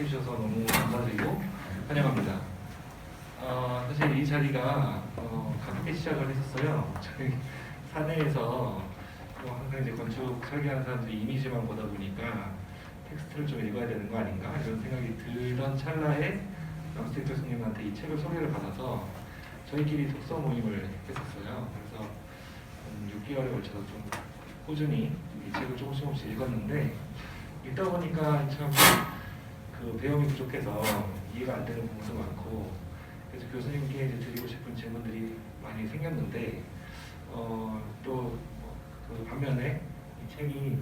해주셔서 너무 감사드리고 환영합니다. 사실 이 자리가 가볍게 시작을 했었어요. 저희 사내에서 항상 이제 건축 설계하는 사람들이 이미지만 보다 보니까 텍스트를 좀 읽어야 되는 거 아닌가 이런 생각이 들던 찰나에 남스텍 교수님한테 이 책을 소개를 받아서 저희끼리 독서 모임을 했었어요. 그래서 6개월에 걸쳐서 좀 꾸준히 이 책을 조금씩 읽었는데 읽다 보니까 참 그 배움이 부족해서 이해가 안 되는 부분도 많고 그래서 교수님께 이제 드리고 싶은 질문들이 많이 생겼는데 또 그 반면에 이 책이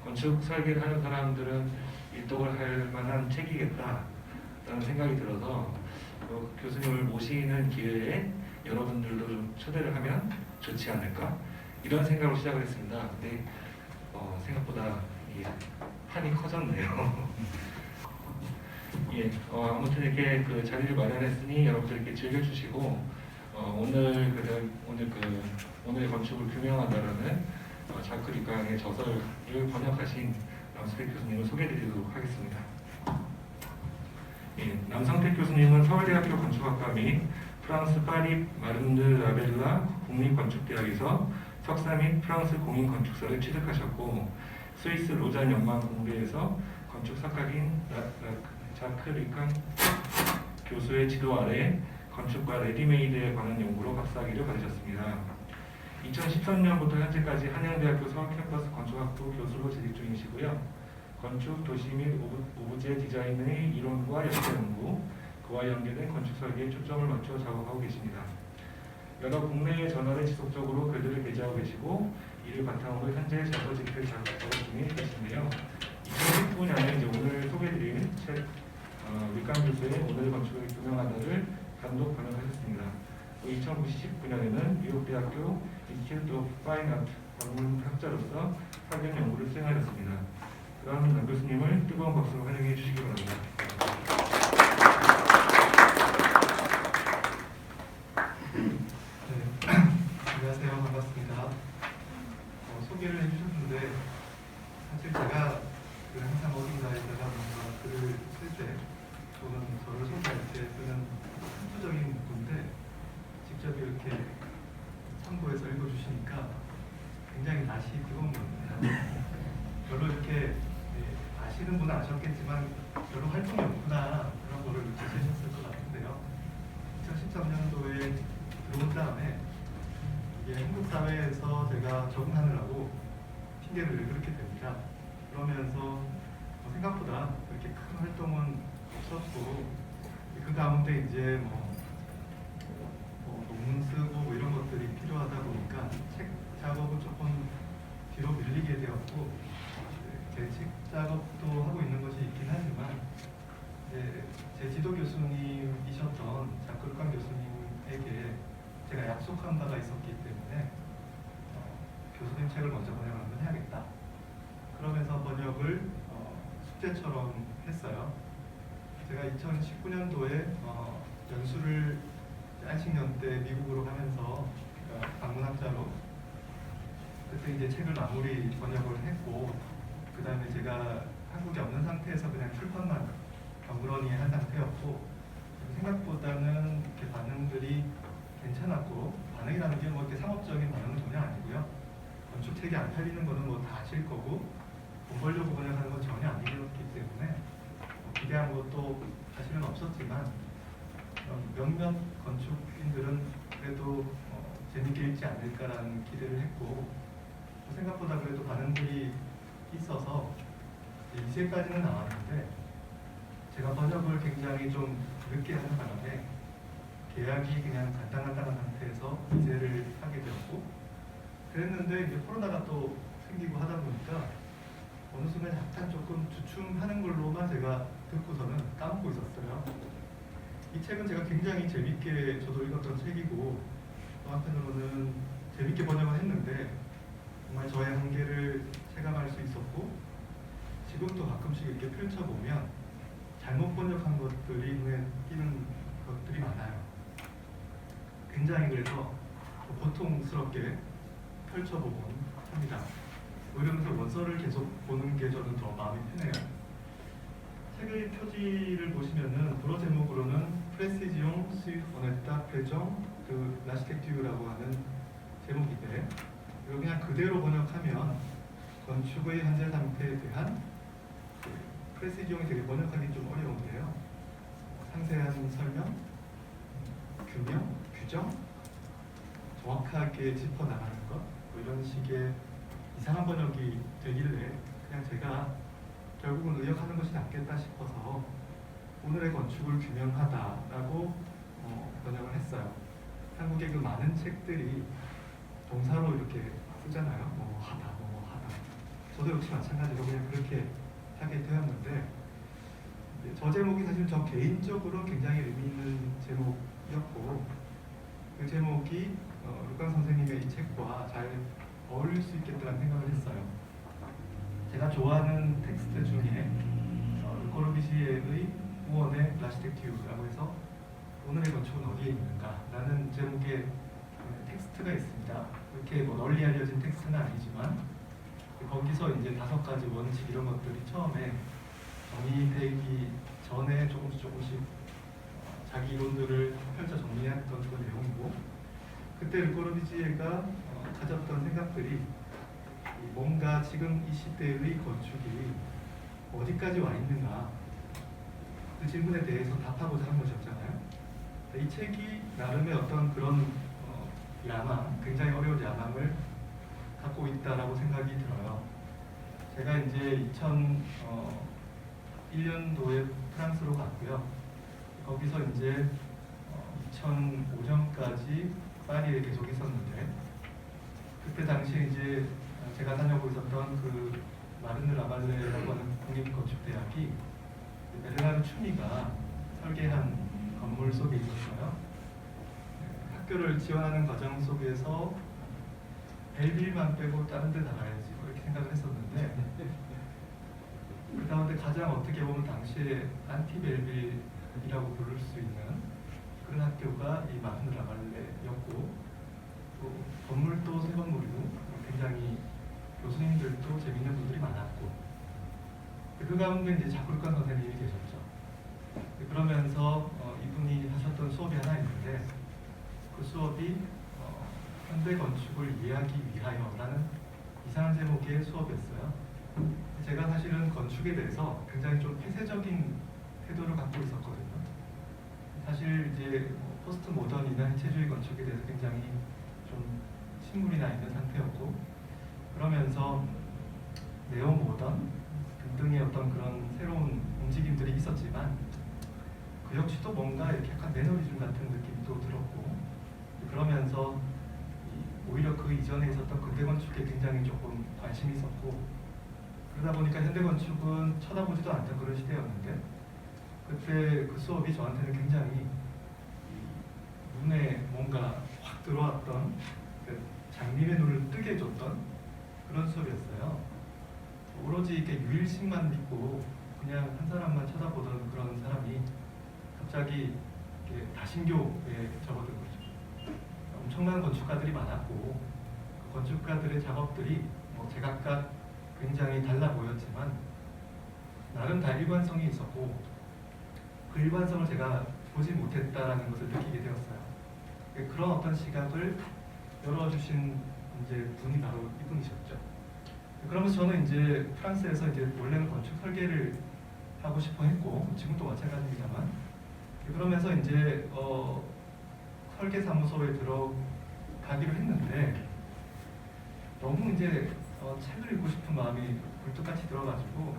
건축 설계를 하는 사람들은 일독을 할 만한 책이겠다라는 생각이 들어서 교수님을 모시는 기회에 여러분들도 좀 초대를 하면 좋지 않을까 이런 생각으로 시작을 했습니다. 근데 생각보다 판이 커졌네요. 예, 아무튼 이렇게 그 자리를 마련했으니 여러분들 이렇게 즐겨주시고 오늘 건축을 규명한다라는 자크 리강의 저서를 번역하신 남성택 교수님을 소개해드리도록 하겠습니다. 예, 남성택 교수님은 서울대학교 건축학과 및 프랑스 파리 마르느 라벨라 국립건축대학에서 석사 및 프랑스 공인건축사를 취득하셨고 스위스 로잔 연방공대에서 건축사학인 자크 리강 교수의 지도 아래 건축과 레디메이드에 관한 연구로 박사학위를 받으셨습니다. 2013년부터 현재까지 한양대학교 서울캠퍼스 건축학부 교수로 재직 중이시고요. 건축, 도시 및 오브제 디자인의 이론과 연계 연구, 그와 연계된 건축 설계에 초점을 맞춰 작업하고 계십니다. 여러 국내의 저널에 지속적으로 글들을 게재하고 계시고 이를 바탕으로 현재 저서집필 작업 중에 계신데요. 2019년에 이제 오늘 소개해드린 책 리강 교수의 오늘 건축을 규명하다를 감독 번역하셨습니다. 2019년에는 뉴욕대학교 인스티튜트 오브 파인 아트 방문학자로서 학연 연구를 수행하셨습니다. 그럼 남 교수님을 뜨거운 박수로 환영해 주시기 바랍니다. 네, 안녕하세요. 반갑습니다. 소개를 해주셨는데 사실 제가 항상 어딘가에다가 뭔가 글을 쓸 때 또는 저를 소개할 때 쓰는 한부적인 문구인데 직접 이렇게 참고해서 읽어주시니까 굉장히 낯이 뜨거운 겁니다. 별로 이렇게 아시는 분은 아셨겠지만 별로 활동이 없구나 그런 거를 느끼셨을 것 같은데요. 2013년도에 들어온 다음에 이게 한국 사회에서 제가 적응하느라고 핑계를 그렇게 됩니다. 그러면서 생각보다 그렇게 큰 활동은 없었고 그 가운데 이제 논문 쓰고 이런 것들이 필요하다 보니까 책 작업은 조금 뒤로 밀리게 되었고 제 책 작업도 하고 있는 것이 있긴 하지만 제 지도 교수님이셨던 자크루강 교수님에게 제가 약속한 바가 있었기 때문에 교수님 책을 먼저 번역을 한번 해야겠다. 그러면서 번역을 숙제처럼 했어요. 제가 2019년도에 연수를 안식년 때 미국으로 가면서 방문학자로 그때 이제 책을 마무리 번역을 했고 그 다음에 제가 한국에 없는 상태에서 그냥 출판만 덩그러니 한 상태였고 생각보다는 이렇게 반응들이 괜찮았고 반응이라는 게 뭐 이렇게 상업적인 반응은 전혀 아니고요. 건축책이 안 팔리는 거는 뭐 다 아실 거고 돈 벌려고 번역하는 건 전혀 아니었기 때문에 기대한 것도 사실은 없었지만 몇몇 건축인들은 그래도 재밌게 읽지 않을까라는 기대를 했고 생각보다 그래도 반응들이 있어서 2세까지는 나왔는데 제가 번역을 굉장히 좀 늦게 하는 바람에 계약이 그냥 간단한 상태에서 2세를 하게 되었고 그랬는데 이제 코로나가 또 생기고 하다 보니까 어느 순간 약간 조금 주춤하는 걸로만 제가 듣고서는 까먹고 있었어요. 이 책은 제가 굉장히 재밌게 저도 읽었던 책이고 또 한편으로는 재밌게 번역을 했는데 정말 저의 한계를 체감할 수 있었고 지금도 가끔씩 이렇게 펼쳐보면 잘못 번역한 것들이 눈에 띄는 것들이 많아요. 굉장히 그래서 고통스럽게 펼쳐보곤 합니다. 이러면서 원서를 계속 보는 게 저는 더 마음이 편해요. 책의 표지를 보시면은 불어 제목으로는 프레시지옹 수 오네타 페정 그 라시텍튜라고 하는 제목인데 이거 그냥 그대로 번역하면 건축의 현재 상태에 대한 그 프레시지옹이 되게 번역하기 좀 어려운데요. 상세한 설명, 규명, 규정, 정확하게 짚어나가는 것, 뭐 이런 식의 이상한 번역이 되길래 그냥 제가 결국은 의역하는 것이 낫겠다 싶어서 오늘의 건축을 규명하다라고 번역을 했어요. 한국의 그 많은 책들이 동사로 이렇게 쓰잖아요. 뭐 하다, 뭐 하다. 저도 역시 마찬가지로 그냥 그렇게 하게 되었는데 저 제목이 사실 저 개인적으로 굉장히 의미 있는 제목이었고 그 제목이 루강 선생님의 이 책과 잘 어울릴 수 있겠다는 생각을 했어요. 제가 좋아하는 텍스트 중에 르코르비시에의 우원의 라시텍튜라고 해서 오늘의 건축은 어디에 있는가 라는 제목의 텍스트가 있습니다. 그렇게 뭐 널리 알려진 텍스트는 아니지만 거기서 이제 5가지 원칙 이런 것들이 처음에 정의되기 전에 조금씩 자기 이론들을 펼쳐 정리했던 그 내용이고 그때 르코르비지에가 가졌던 생각들이 뭔가 지금 이 시대의 건축이 어디까지 와 있는가 그 질문에 대해서 답하고자 한 것이었잖아요. 이 책이 나름의 어떤 그런 야망, 굉장히 어려운 야망을 갖고 있다라고 생각이 들어요. 제가 이제 2001년도에 프랑스로 갔고요. 거기서 이제 2005년까지 파리에 계속 있었는데 그때 당시에 이제 제가 다녀보고 있었던 그 마르느 라발레라고 하는 국립건축대학이 베르나르 추미가 설계한 건물 속에 있었어요. 학교를 지원하는 과정 속에서 벨빌만 빼고 다른 데 나가야지 이렇게 생각을 했었는데 그 가운데 가장 어떻게 보면 당시에 안티벨빌이라고 부를 수 있는 그런 학교가 이 마르느 라발레였고 또 건물도 새 건물이고 굉장히 교수님들도 재밌는 분들이 많았고 그 가운데 이제 자쿠르칸 선생님이 계셨죠. 그러면서 이분이 하셨던 수업이 하나 있는데 그 수업이 현대 건축을 이해하기 위하여라는 이상한 제목의 수업이었어요. 제가 사실은 건축에 대해서 굉장히 좀 폐쇄적인 태도를 갖고 있었거든요. 사실 이제 포스트 모던이나 해체주의 건축에 대해서 굉장히 좀 신물이 나 있는 상태였고 그러면서 네오 모던 등등의 어떤 그런 새로운 움직임들이 있었지만 그 역시도 뭔가 이렇게 약간 매너리즘 같은 느낌도 들었고 그러면서 오히려 그 이전에 있었던 근대 건축에 굉장히 조금 관심이 있었고 그러다 보니까 현대 건축은 쳐다보지도 않던 그런 시대였는데 그때 그 수업이 저한테는 굉장히 눈에 뭔가 확 들어왔던 그 장님의 눈을 뜨게 해줬던 그런 수업이었어요. 오로지 이렇게 유일신만 믿고 그냥 한 사람만 쳐다보던 그런 사람이 갑자기 이렇게 다신교에 접어든 거죠. 엄청난 건축가들이 많았고 그 건축가들의 작업들이 뭐 제각각 굉장히 달라 보였지만 나름 다 일관성이 있었고 그 일관성을 제가 보지 못했다라는 것을 느끼게 되었어요. 그런 어떤 시각을 열어주신 이제 분이 바로 이분이셨죠. 그러면서 저는 이제 프랑스에서 이제 원래는 건축 설계를 하고 싶어 했고 지금도 마찬가지입니다만 그러면서 이제 설계 사무소에 들어가기로 했는데 너무 이제 책을 읽고 싶은 마음이 굴뚝같이 들어가지고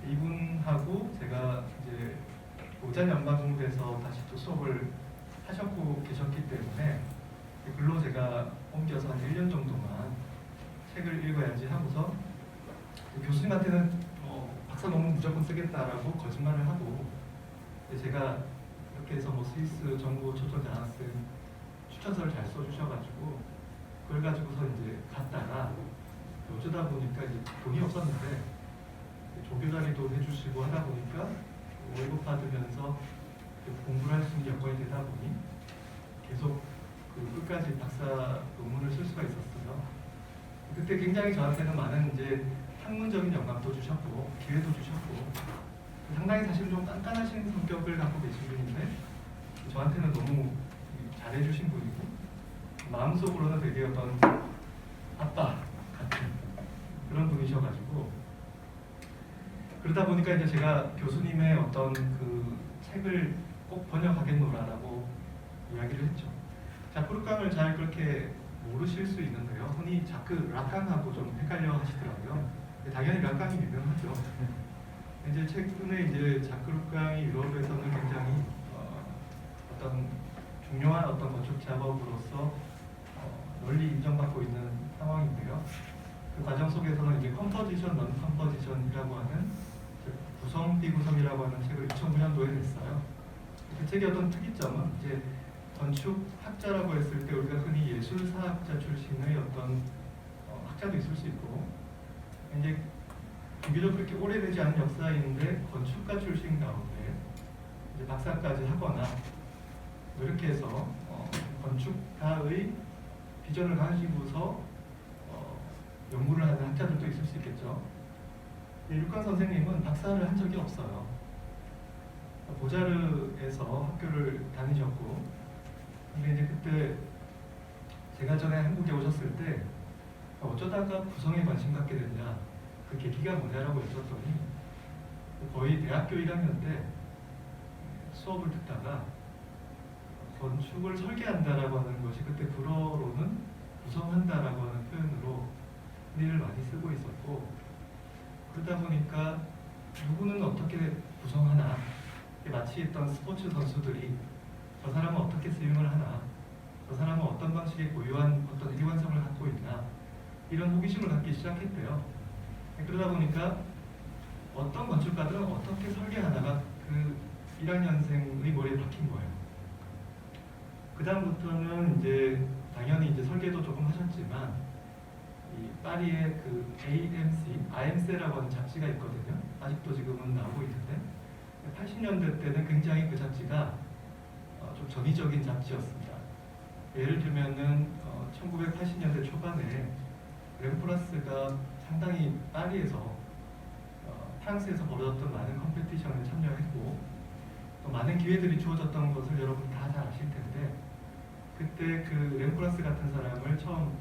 이분하고 제가 이제 오잔연방공부에서 다시 또 수업을 하셨고 계셨기 때문에 글로 제가 옮겨서 한 1년 정도만 책을 읽어야지 하고서 교수님한테는 박사 논문 무조건 쓰겠다라고 거짓말을 하고 제가 이렇게 해서 뭐 스위스 정부 초청 장학생 추천서를 잘 써주셔가지고 그걸 가지고서 이제 갔다가 어쩌다 보니까 이제 돈이 없었는데 조교자리도 해주시고 하다 보니까 월급 받으면서 공부를 할 수 있는 여건이 되다 보니 계속 그 끝까지 박사 논문을 쓸 수가 있었어요. 그때 굉장히 저한테는 많은 이제 학문적인 영감도 주셨고 기회도 주셨고 상당히 사실 좀 깐깐하신 성격을 갖고 계신 분인데 저한테는 너무 잘해주신 분이고 마음속으로는 되게 어떤 아빠 같은 그런 분이셔가지고 그러다 보니까 이제 제가 교수님의 어떤 그 책을 꼭 번역하겠노라라고 이야기를 했죠. 자크루깡을 잘 그렇게 모르실 수 있는데요. 흔히 자크 라깡하고 좀 헷갈려 하시더라고요. 당연히 라깡이 유명하죠. 이제 최근에 이제 자크루깡이 유럽에서는 굉장히 어떤 중요한 어떤 건축 작업으로서 널리 인정받고 있는 상황인데요. 그 과정 속에서는 이제 컴포지션, 넌 컴포지션이라고 하는 구성, 비구성이라고 하는 책을 2009년도에 냈어요. 그 책의 어떤 특이점은 이제 건축학자라고 했을 때 우리가 흔히 예술사학자 출신의 어떤 학자도 있을 수 있고 이제 비교적 그렇게 오래되지 않은 역사인데 건축가 출신 가운데 이제 박사까지 하거나 이렇게 해서 건축가의 비전을 가지고서 연구를 하는 학자들도 있을 수 있겠죠. 류깡 선생님은 박사를 한 적이 없어요. 보자르에서 학교를 다니셨고, 근데 이제 그때 제가 전에 한국에 오셨을 때 어쩌다가 구성에 관심 갖게 됐냐, 그 계기가 뭐냐라고 여쭤봤더니 거의 대학교 1학년 때 수업을 듣다가 건축을 설계한다라고 하는 것이 그때 불어로는 구성한다라고 하는 표현으로 흔히를 많이 쓰고 있었고 그러다 보니까 누구는 어떻게 구성하나 마치 있던 스포츠 선수들이 저 사람은 어떻게 스윙을 하나 저 사람은 어떤 방식의 고유한 어떤 일관성을 갖고 있나 이런 호기심을 갖기 시작했대요. 그러다 보니까 어떤 건축가들은 어떻게 설계하나가 그 1학년생의 머리에 박힌 거예요. 그 다음부터는 이제 당연히 이제 설계도 조금 하셨지만 이 파리의 그 IMC라고 하는 잡지가 있거든요. 아직도 지금은 나오고 있는데 80년대 때는 굉장히 그 잡지가 좀 전위적인 잡지였습니다. 예를 들면은 1980년대 초반에 렘프라스가 상당히 파리에서 프랑스에서 벌어졌던 많은 컴페티션에 참여했고 또 많은 기회들이 주어졌던 것을 여러분 다 잘 아실 텐데 그때 그 렘프라스 같은 사람을 처음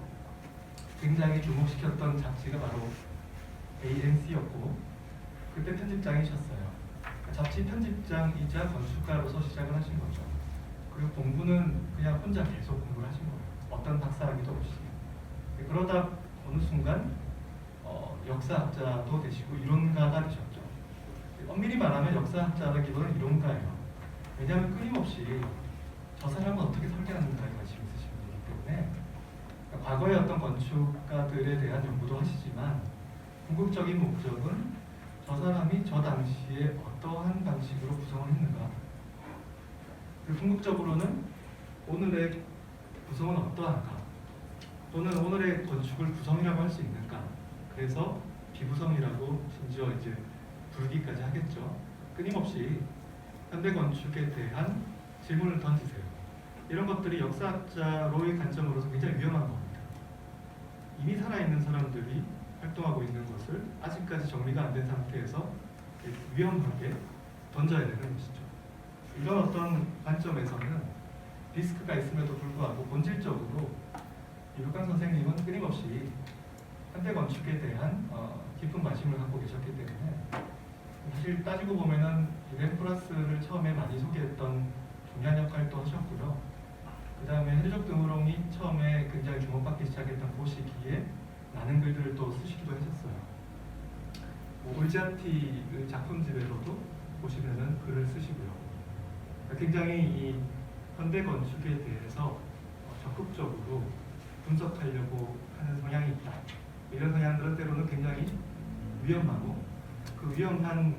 굉장히 주목시켰던 잡지가 바로 AMC였고 그때 편집장이셨어요. 잡지 편집장이자 건축가로서 시작을 하신 거죠. 그리고 공부는 그냥 혼자 계속 공부를 하신 거예요. 어떤 박사학위도 없이. 그러다 어느 순간 역사학자도 되시고 이론가가 되셨죠. 엄밀히 말하면 역사학자라기보다는 이론가예요. 왜냐하면 끊임없이 저 사람은 어떻게 설계하는가에 관심이 있으신 분이기 때문에 과거의 어떤 건축가들에 대한 연구도 하시지만 궁극적인 목적은 저 사람이 저 당시에 어떠한 방식으로 구성을 했는가 그리고 궁극적으로는 오늘의 구성은 어떠한가 또는 오늘의 건축을 구성이라고 할 수 있는가 그래서 비구성이라고 심지어 이제 부르기까지 하겠죠. 끊임없이 현대 건축에 대한 질문을 던지세요. 이런 것들이 역사학자로의 관점으로서 굉장히 위험한 겁니다. 이미 살아있는 사람들이 활동하고 있는 것을 아직까지 정리가 안 된 상태에서 위험하게 던져야 되는 것이죠. 이런 어떤 관점에서는 리스크가 있음에도 불구하고 본질적으로 이룩강 선생님은 끊임없이 현대 건축에 대한 깊은 관심을 갖고 계셨기 때문에 사실 따지고 보면은 렘프라스를 처음에 많이 소개했던 중요한 역할도 하셨고요. 그 다음에 해리족 드무롱이 처음에 굉장히 주목받기 시작했던 그 시기에 많은 글들을 또 쓰시기도 하셨어요. 올자티의 작품집에서도 보시면은 글을 쓰시고요. 굉장히 이 현대 건축에 대해서 적극적으로 분석하려고 하는 성향이 있다. 이런 성향들은 때로는 굉장히 위험하고 그 위험한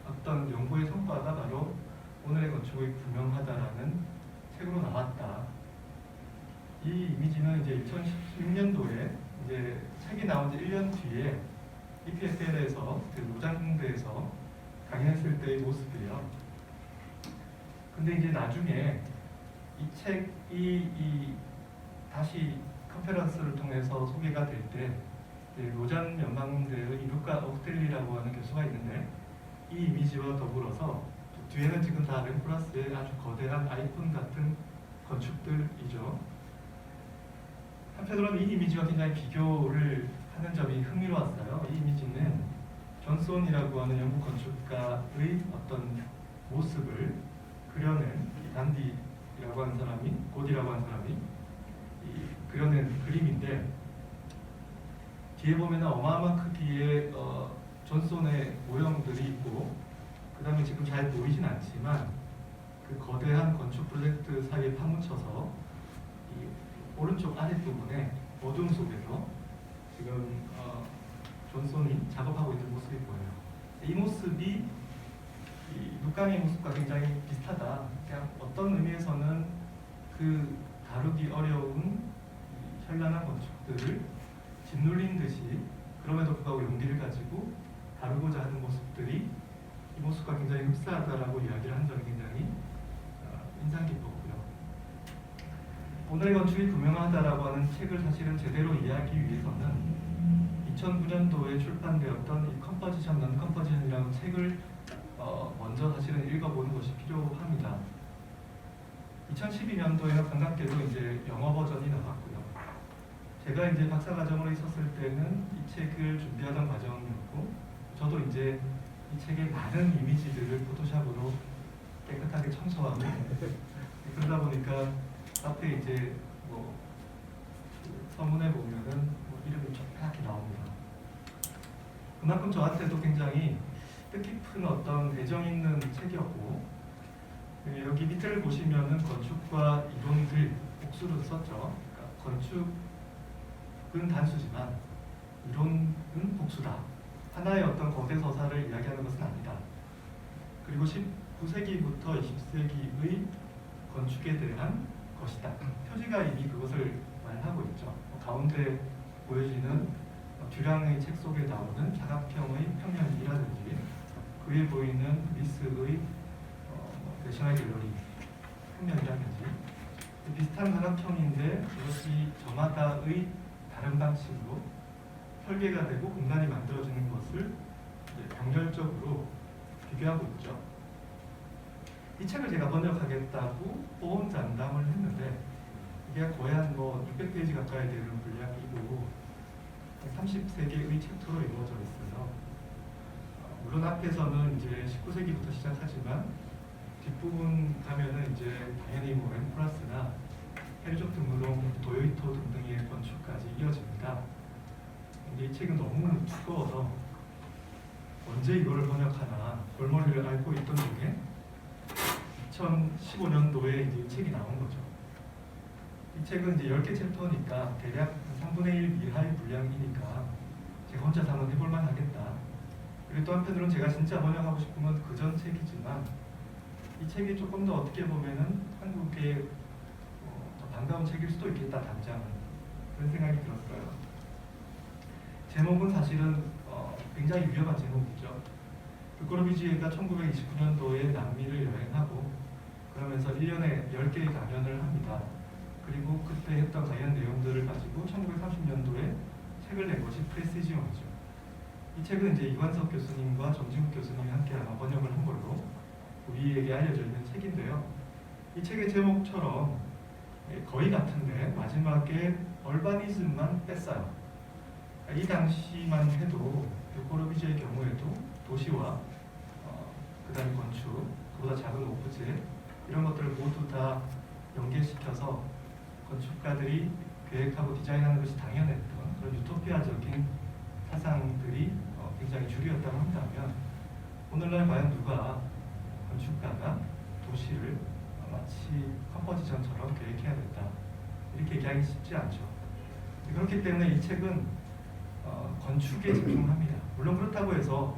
어떤 연구의 성과가 바로 오늘의 건축의 분명하다라는 책으로 나왔다. 이 이미지는 이제 2016년도에 이제 책이 나온 지 1년 뒤에 EPFL에서 그 노장대에서 강연했을 때의 모습이에요. 근데 이제 나중에 이 책이 다시 컨페런스를 통해서 소개가 될 때 로잔 연방대의 이루카 옥텔리라고 하는 교수가 있는데 이 이미지와 더불어서 뒤에는 지금 다 램프라스의 아주 거대한 아이콘 같은 건축들이죠. 한편으로는 이 이미지와 굉장히 비교를 하는 점이 흥미로웠어요. 이 이미지는 존슨이라고 하는 영국 건축가의 어떤 모습을 그려낸 단디라고 하는 사람이, 곧이라고 하는 사람이 그려낸 그림인데, 뒤에 보면 어마어마한 크기의 존슨의 모형들이 있고, 그 다음에 지금 잘 보이진 않지만 그 거대한 건축 프로젝트 사이에 파묻혀서 이 오른쪽 아랫부분에 어둠 속에서 지금 존슨이 작업하고 있는 모습이 보여요. 이 모습이 이 눈강의 모습과 굉장히 비슷하다. 그냥 어떤 의미에서는 그 다루기 어려운 현란한 건축들을 짓눌린 듯이 그럼에도 불구하고 용기를 가지고 다루고자 하는 모습들이 이 모습과 굉장히 흡사하다라고 이야기를 한 점이 굉장히 인상 깊었고요. 오늘의 건축이 구명하다라고 하는 책을 사실은 제대로 이해하기 위해서는 2009년도에 출판되었던 이 컴포지션, 넌 컴포지션이라는 책을 먼저 사실은 읽어보는 것이 필요합니다. 2012년도에는 반갑게도 이제 영어 버전이 나왔고요. 제가 이제 박사과정으로 있었을 때는 이 책을 준비하던 과정이었고, 저도 이제 이 책의 많은 이미지들을 포토샵으로 깨끗하게 청소하고 그러다 보니까 앞에 이제 그 서문에 보면은 이름이 쫙 나옵니다. 그만큼 저한테도 굉장히 뜻깊은 어떤 애정 있는 책이었고, 여기 밑을 보시면은 건축과 이론들 복수를 썼죠. 그러니까 건축은 단수지만 이론은 복수다. 하나의 어떤 거대 서사를 이야기하는 것은 아니다. 그리고 19세기부터 20세기의 건축에 대한 것이다. 표지가 이미 그것을 말하고 있죠. 가운데 보여지는 듀랑의 책 속에 나오는 사각형의 평면이라든지 그 위에 보이는 리스의 내셔널 갤러리 평면이라든지 비슷한 사각형인데 그것이 저마다의 다른 방식으로 설계가 되고 공간이 만들어지는 것을 병렬적으로 비교하고 있죠. 이 책을 제가 번역하겠다고 보험장담을 했는데 이게 거의 한 600페이지 가까이 되는 분량이고 30세개의 챕터로 이루어져 있어요. 물론 앞에서는 이제 19세기부터 시작하지만 뒷부분 가면은 이제 당연히 램프라스나 헤르족 등으로 도요이토 등등의 건축까지 이어집니다. 근데 이 책은 너무 두꺼워서 언제 이거를 번역하나 골머리를 앓고 있던 중에 2015년도에 이제 이 책이 나온 거죠. 이 책은 이제 10개 챕터니까 대략 3분의 1 이하의 분량이니까 제가 혼자서 한번 해볼만 하겠다. 그리고 또 한편으로는 제가 진짜 번역하고 싶으면 그전 책이지만 이 책이 조금 더 어떻게 보면은 한국의 더 반가운 책일 수도 있겠다, 당장은. 그런 생각이 들었어요. 제목은 사실은 굉장히 위험한 제목이죠. 르꼬르비지에가 1929년도에 남미를 여행하고 그러면서 1년에 10개의 강연을 합니다. 그리고 그때 했던 관련 내용들을 가지고 1930년도에 책을 낸 것이 프레시지온이죠. 이 책은 이제 이관석 교수님과 정진국 교수님이 함께 아마 번역을 한 걸로 우리에게 알려져 있는 책인데요. 이 책의 제목처럼 거의 같은데 마지막에 얼바니즘만 뺐어요. 이 당시만 해도 르꼬르비지의 경우에도 도시와 그 다음에 건축, 그보다 작은 오브제 이런 것들을 모두 다 연계시켜서 건축가들이 계획하고 디자인하는 것이 당연했던 그런 유토피아적인 사상들이 굉장히 주류였다고 한다면 오늘날 과연 누가 건축가가 도시를 마치 컴포지션처럼 계획해야 된다 이렇게 얘기하기 쉽지 않죠. 그렇기 때문에 이 책은 건축에 집중합니다. 물론 그렇다고 해서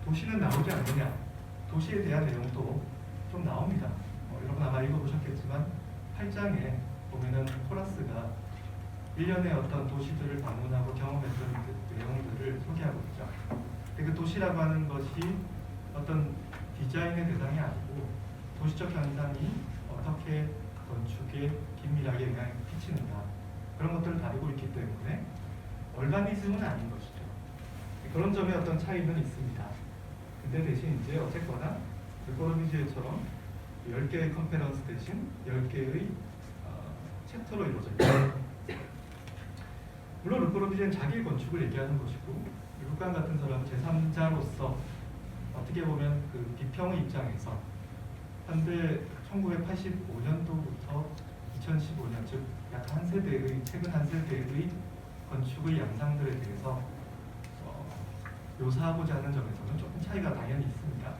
도시는 나오지 않느냐, 도시에 대한 내용도 좀 나옵니다. 여러분 아마 읽어보셨겠지만 8장에 보면은 코라스가 1년에 어떤 도시들을 방문하고 경험했던 그 내용들을 소개하고 있죠. 그 도시라고 하는 것이 어떤 디자인의 대상이 아니고 도시적 현상이 어떻게 건축에 긴밀하게 영향을 끼치는가 그런 것들을 다루고 있기 때문에 얼바니즘은 아닌 것이죠. 그런 점에 어떤 차이는 있습니다. 근데 대신 이제 어쨌거나 르꼬르비지에처럼 10개의 컨페런스 대신 10개의 챕터로 이루어져 있다. 물론 르꼬르비지는 자기 건축을 얘기하는 것이고 르칸 같은 사람은 제3자로서 어떻게 보면 그 비평의 입장에서 현대 1985년도부터 2015년 즉 약 한 세대의 최근 한 세대의 건축의 양상들에 대해서 묘사하고자 하는 점에서는 조금 차이가 당연히 있습니다.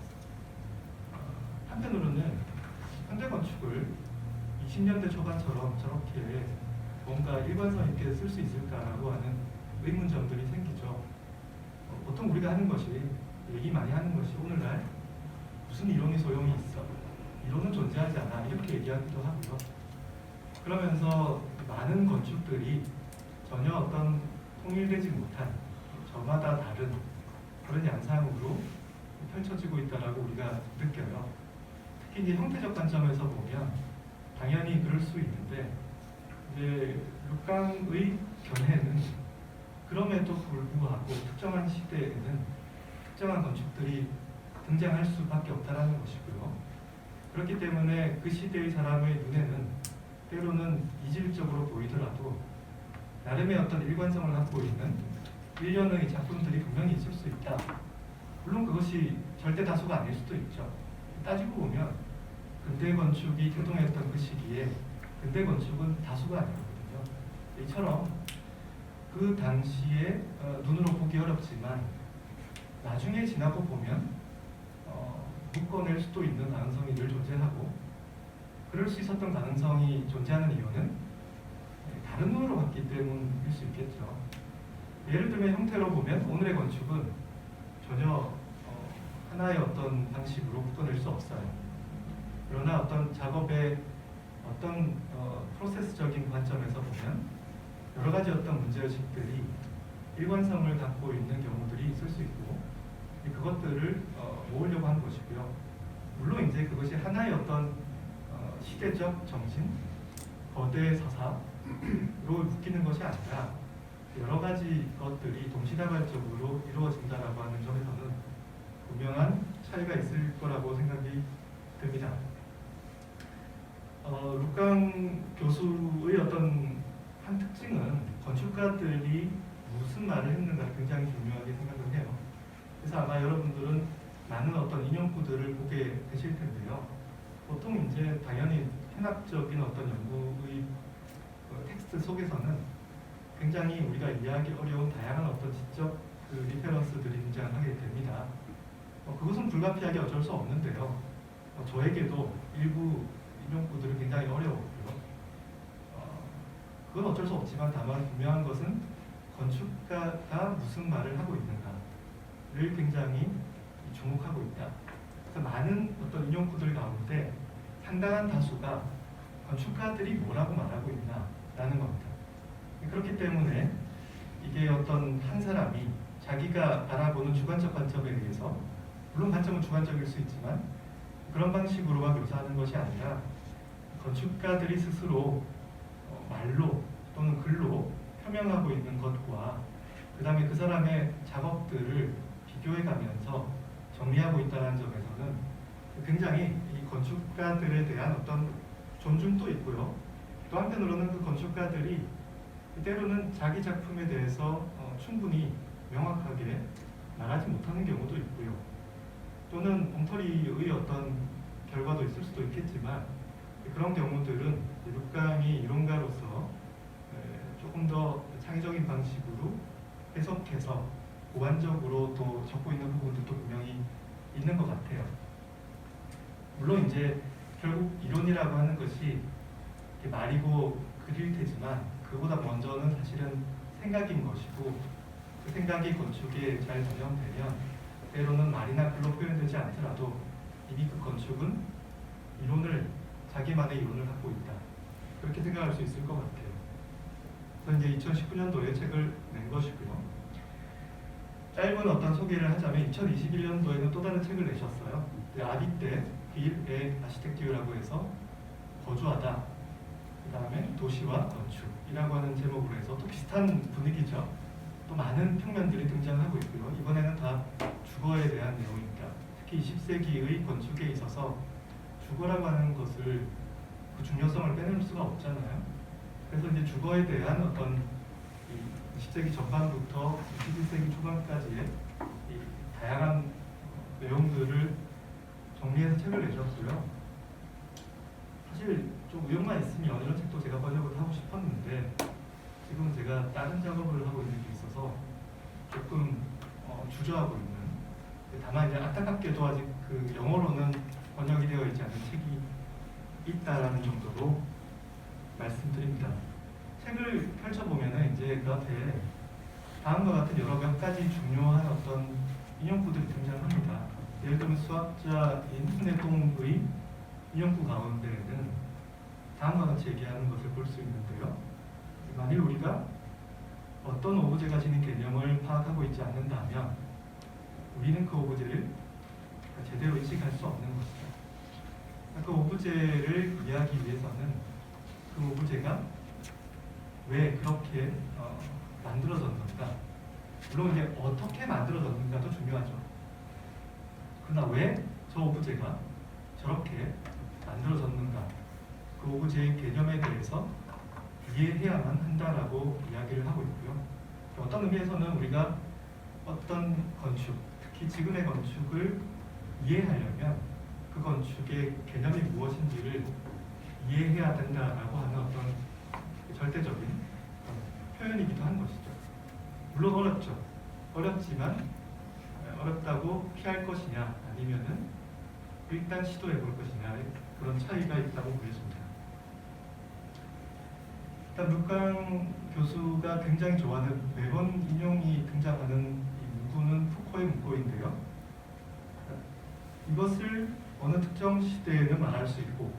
한편으로는 현대 건축을 20년대 초반처럼 저렇게 뭔가 일관성 있게 쓸 수 있을까라고 하는 의문점들이 생기죠. 보통 우리가 하는 것이 얘기 많이 하는 것이 오늘날 무슨 이론이 소용이 있어? 이론은 존재하지 않아. 이렇게 얘기하기도 하고요. 그러면서 많은 건축들이 전혀 어떤 통일되지 못한 저마다 다른 그런 양상으로 펼쳐지고 있다라고 우리가 느껴요. 특히 이제 형태적 관점에서 보면 당연히 그럴 수 있는데 이제 룩강의 견해는 그럼에도 불구하고 특정한 시대에는 특정한 건축들이 등장할 수밖에 없다라는 것이고요. 그렇기 때문에 그 시대의 사람의 눈에는 때로는 이질적으로 보이더라도 나름의 어떤 일관성을 갖고 있는 일련의 작품들이 분명히 있을 수 있다. 물론 그것이 절대 다수가 아닐 수도 있죠. 따지고 보면 근대 건축이 태동했던 그 시기에 근대 건축은 다수가 아니거든요. 이처럼 그 당시에 눈으로 보기 어렵지만 나중에 지나고 보면 묶어낼 수도 있는 가능성이 늘 존재하고 그럴 수 있었던 가능성이 존재하는 이유는 다른 눈으로 봤기 때문일 수 있겠죠. 예를 들면 형태로 보면 오늘의 건축은 전혀 하나의 어떤 방식으로 묶어낼 수 없어요. 그러나 어떤 작업의 어떤 프로세스적인 관점에서 보면 여러 가지 어떤 문제의식들이 일관성을 갖고 있는 경우들이 있을 수 있고 그것들을 모으려고 하는 것이고요. 물론 이제 그것이 하나의 어떤 시대적 정신, 거대 사사로 묶이는 것이 아니라 여러 가지 것들이 동시다발적으로 이루어진다라고 하는 점에서는 분명한 차이가 있을 거라고 생각이 듭니다. 룩강 교수의 어떤 한 특징은 건축가들이 무슨 말을 했는가 굉장히 중요하게 생각을 해요. 그래서 아마 여러분들은 많은 어떤 인용구들을 보게 되실 텐데요. 보통 이제 당연히 현학적인 어떤 연구의 텍스트 속에서는 굉장히 우리가 이해하기 어려운 다양한 어떤 지적 리페런스들이 등장하게 됩니다. 그것은 불가피하게 어쩔 수 없는데요. 저에게도 일부 인용구들이 굉장히 어려웠고요. 그건 어쩔 수 없지만 다만 분명한 것은 건축가가 무슨 말을 하고 있는가를 굉장히 주목하고 있다. 그래서 많은 어떤 인용구들 가운데 상당한 다수가 건축가들이 뭐라고 말하고 있나라는 겁니다. 그렇기 때문에 이게 어떤 한 사람이 자기가 바라보는 주관적 관점에 의해서 물론 관점은 주관적일 수 있지만 그런 방식으로만 묘사하는 것이 아니라 건축가들이 스스로 말로 또는 글로 표명하고 있는 것과 그 다음에 그 사람의 작업들을 비교해 가면서 정리하고 있다는 점에서는 굉장히 이 건축가들에 대한 어떤 존중도 있고요. 또 한편으로는 그 건축가들이 때로는 자기 작품에 대해서 충분히 명확하게 말하지 못하는 경우도 있고요. 또는 엉터리의 어떤 결과도 있을 수도 있겠지만 그런 경우들은 룩강이 이론가로서 조금 더 창의적인 방식으로 해석해서 보완적으로 또 적고 있는 부분들도 분명히 있는 것 같아요. 물론 이제 결국 이론이라고 하는 것이 말이고 글일 테지만 그보다 먼저는 사실은 생각인 것이고 그 생각이 건축에 잘 전염되면 때로는 말이나 글로 표현되지 않더라도 이미 그 건축은 자기만의 이론을 갖고 있다. 그렇게 생각할 수 있을 것 같아요. 그래서 이제 2019년도에 책을 낸 것이고요. 짧은 어떤 소개를 하자면 2021년도에는 또 다른 책을 내셨어요. 아비떼 빌의 아시텍티유라고 해서 거주하다. 그 다음에 도시와 건축이라고 하는 제목으로 해서 또 비슷한 분위기죠. 또 많은 평면들이 등장하고 있고요. 이번에는 다 주거에 대한 내용입니다. 특히 20세기의 건축에 있어서 주거라고 하는 것을 그 중요성을 빼놓을 수가 없잖아요. 그래서 이제 주거에 대한 어떤 이 20세기 전반부터 21세기 초반까지의 이 다양한 내용들을 정리해서 책을 내셨고요. 사실 좀 의욕만 있으면 이런 책도 제가 번역을 하고 싶었는데 지금은 제가 다른 작업을 하고 있는 게 있어서 조금 주저하고 있는, 다만 이제 안타깝게도 아직 그 영어로는 번역이 되어 있지 않은 책이 있다라는 정도로 말씀드립니다. 책을 펼쳐보면은 이제 그 앞에 다음과 같은 여러 몇 가지 중요한 어떤 인용구들이 등장합니다. 예를 들면 수학자인 손해동의 인용구 가운데에는 다음과 같이 얘기하는 것을 볼 수 있는데요. 만일 우리가 어떤 오브제가 지닌 개념을 파악하고 있지 않는다면 우리는 그 오브제를 제대로 인식할 수 없는 것이죠. 그 오브제를 이해하기 위해서는 그 오브제가 왜 그렇게 만들어졌는가, 물론 이제 어떻게 만들어졌는가도 중요하죠. 그러나 왜 저 오브제가 저렇게 만들어졌는가, 그 오브제의 개념에 대해서 이해해야만 한다라고 이야기를 하고 있고요. 어떤 의미에서는 우리가 어떤 건축, 특히 지금의 건축을 이해하려면 그 건축의 개념이 무엇인지를 이해해야 된다라고 하는 어떤 절대적인 표현이기도 한 것이죠. 물론 어렵죠. 어렵지만 어렵다고 피할 것이냐 아니면은 일단 시도해 볼 것이냐, 그런 차이가 있다고 보여집니다. 일단 묵강 교수가 굉장히 좋아하는 매번 인용이 등장하는 이 문구는 푸코의 문구인데요. 이것을 어느 특정 시대에는 말할 수 있고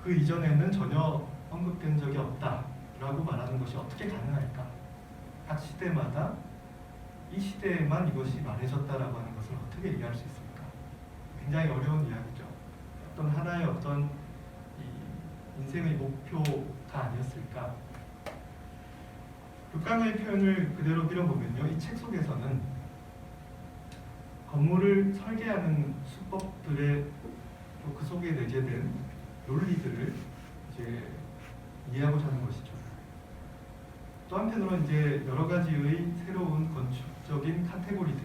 그 이전에는 전혀 언급된 적이 없다라고 말하는 것이 어떻게 가능할까? 각 시대마다 이 시대에만 이것이 말해졌다라고 하는 것을 어떻게 이해할 수 있습니까? 굉장히 어려운 이야기죠. 어떤 하나의 어떤 이 인생의 목표가 아니었을까? 묵강의 표현을 그대로 빌어보면요, 이 책 속에서는 건물을 설계하는 수법들의 그 속에 내재된 논리들을 이제 이해하고자 하는 것이죠. 또 한편으로 이제 여러 가지의 새로운 건축적인 카테고리들,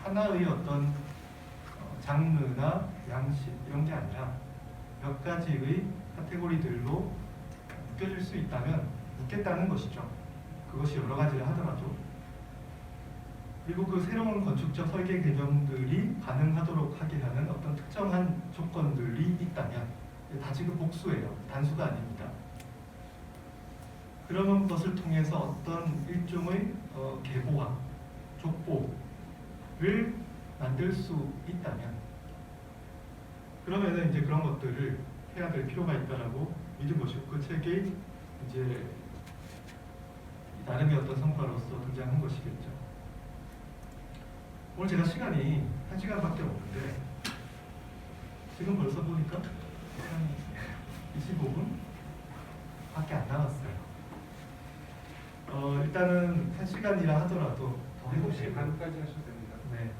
하나의 어떤 장르나 양식 이런 게 아니라 몇 가지의 카테고리들로 묶여질 수 있다면 묶겠다는 것이죠. 그것이 여러 가지를 하더라도. 그리고 그 새로운 건축적 설계 개념들이 가능하도록 하게 하는 어떤 특정한 조건들이 있다면, 다 지금 복수예요. 단수가 아닙니다. 그런 것을 통해서 어떤 일종의 계보와 족보를 만들 수 있다면, 그러면은 이제 그런 것들을 해야 될 필요가 있다라고 믿은 것이고, 그 책이 이제 나름의 어떤 성과로서 등장한 것이겠죠. 오늘 제가 시간이 1시간밖에 없는데 지금 벌써 보니까 한 25분 밖에 안 남았어요. 일단은 1시간이라 하더라도 7시 반까지 하셔도 됩니다. 네.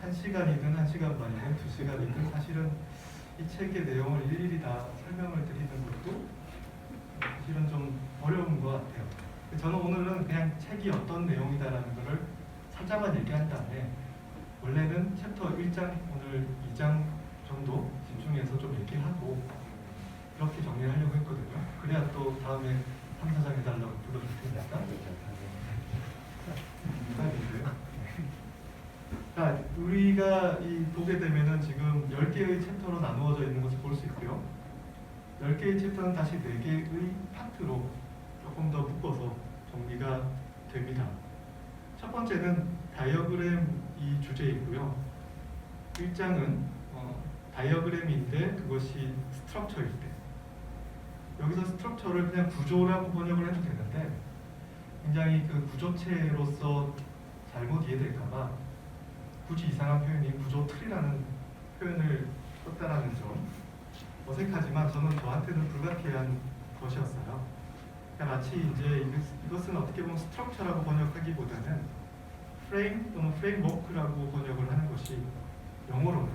1시간이든 1시간 반이든 2시간이든 사실은 이 책의 내용을 일일이 다 설명을 드리는 것도 사실은 좀 어려운 것 같아요. 저는 오늘은 그냥 책이 어떤 내용이다라는 것을 살짝만 얘기한 다음에, 원래는 챕터 1장, 오늘 2장 정도 집중해서 좀 얘기하고 그렇게 정리를 하려고 했거든요. 그래야 또 다음에 3, 4장 해달라고 불러줄 테니까. 자, 우리가 보게 되면은 지금 10개의 챕터로 나누어져 있는 것을 볼 수 있고요. 10개의 챕터는 다시 4개의 파트로 조금 더 묶어서 정리가 됩니다. 첫 번째는 다이어그램이 주제이고요. 1장은 다이어그램인데 그것이 스트럭처일 때, 여기서 스트럭처를 그냥 구조라고 번역을 해도 되는데 굉장히 그 구조체로서 잘못 이해될까봐 굳이 이상한 표현인 구조 틀이라는 표현을 썼다라는 점, 어색하지만 저한테는 불가피한 것이었어요. 그러니까 마치 이제 이것은 어떻게 보면 스트럭처라고 번역하기보다는 프레임 또는 프레임워크라고 번역을 하는 것이 영어로는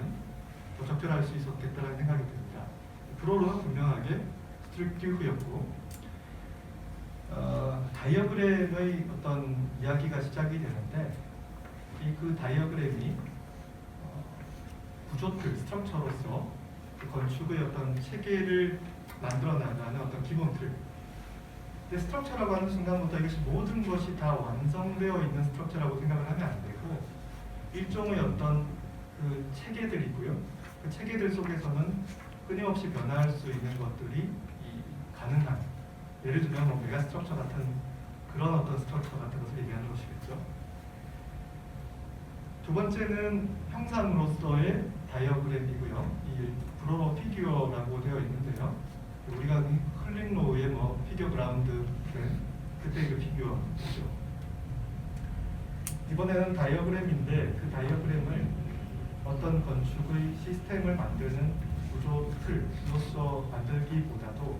더 적절할 수 있었겠다는 생각이 듭니다. 불어로는 분명하게 스트릭티브였고 다이어그램의 어떤 이야기가 시작이 되는데 그 다이어그램이 구조틀, 스트럭처로서 그 건축의 어떤 체계를 만들어 나가는 어떤 기본 틀. 근데 스트럭처라고 하는 순간부터 이것이 모든 것이 다 완성되어 있는 스트럭처라고 생각을 하면 안 되고 일종의 어떤 그 체계들이고요. 그 체계들 속에서는 끊임없이 변화할 수 있는 것들이 가능한, 예를 들면 뭐 메가 스트럭처 같은 그런 어떤 스트럭처 같은 것을 얘기하는 것이겠죠. 두 번째는 형상으로서의 다이어그램이고요. 이 브로러 피규어라고 되어 있는데요. 우리가 클린로우의 뭐 피규어 그라운드 그때 그 피규어죠. 이번에는 다이어그램인데 그 다이어그램을 어떤 건축의 시스템을 만드는 구조 틀로서 만들기보다도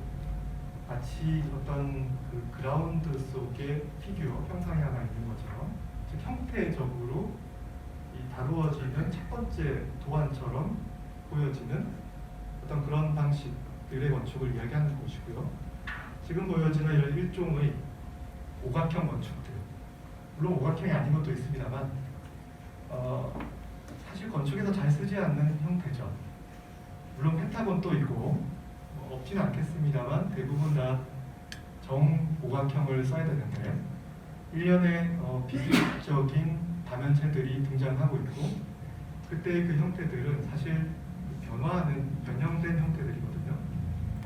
마치 어떤 그 그라운드 속에 피규어 형상이 하나 있는 것처럼 즉 형태적으로 다루어지는 첫 번째 도안처럼 보여지는 어떤 그런 방식들의 건축을 이야기하는 것이고요. 지금 보여지는 이런 일종의 오각형 건축들, 물론 오각형이 아닌 것도 있습니다만 사실 건축에서 잘 쓰지 않는 형태죠. 물론 펜타곤도 있고 없지는 않겠습니다만 대부분 다 정오각형을 써야 되는데 일련의 비규칙적인 다면체들이 등장하고 있고 그때의 그 형태들은 사실 변형된 형태들이거든요.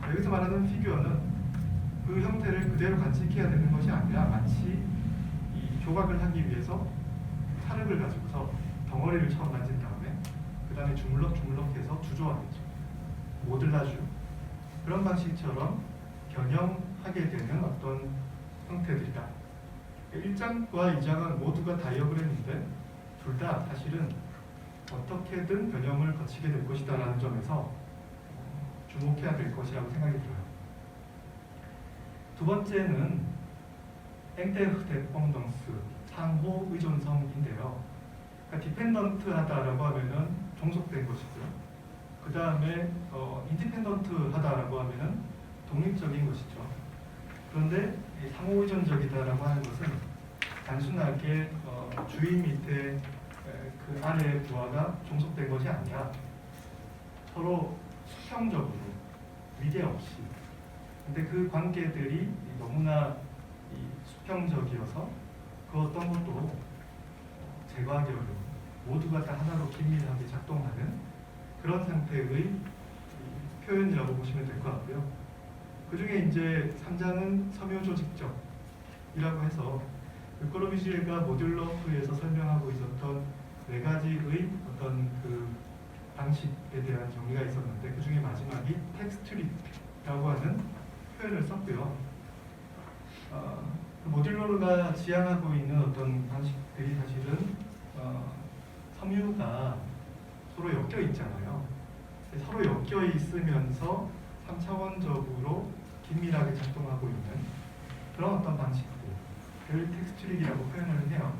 여기서 말하는 피규어는 그 형태를 그대로 간직해야 되는 것이 아니라 마치 이 조각을 하기 위해서 사력을 가지고서 덩어리를 처음 만진 다음에 그 다음에 주물럭주물럭해서 주조하겠죠. 모듈라주 그런 방식처럼 변형하게 되는 어떤 형태들이다. 1장과 2장은 모두가 다이어그램인데 둘 다 사실은 어떻게든 변형을 거치게 될 것이다 라는 점에서 주목해야 될 것이라고 생각이 들어요. 두 번째는 앵테흐데펑던스 상호 의존성인데요. 그러니까 디펜던트하다라고 하면은 종속된 것이고요. 그 다음에 인디펜던트하다라고 하면은 독립적인 것이죠. 그런데 상호 의존적이다라고 하는 것은 단순하게 주인 밑에 그 아래 부하가 종속된 것이 아니라 서로 수평적으로 위계 없이 근데 그 관계들이 너무나 수평적이어서 그 어떤 것도 제거하기 어려운 모두가 다 하나로 긴밀하게 작동하는 그런 상태의 표현이라고 보시면 될 것 같고요. 그 중에 이제 3장은 섬유조직적이라고 해서 르코르비지에가 모듈러프에서 설명하고 있었던 네 가지의 어떤 그 방식에 대한 정리가 있었는데 그 중에 마지막이 텍스트릭이라고 하는 표현을 썼고요. 모듈러가 지향하고 있는 어떤 방식들이 사실은 섬유가 서로 엮여 있잖아요. 서로 엮여 있으면서 3차원적으로 긴밀하게 작동하고 있는 그런 어떤 방식들을 텍스트릭이라고 표현을 해요.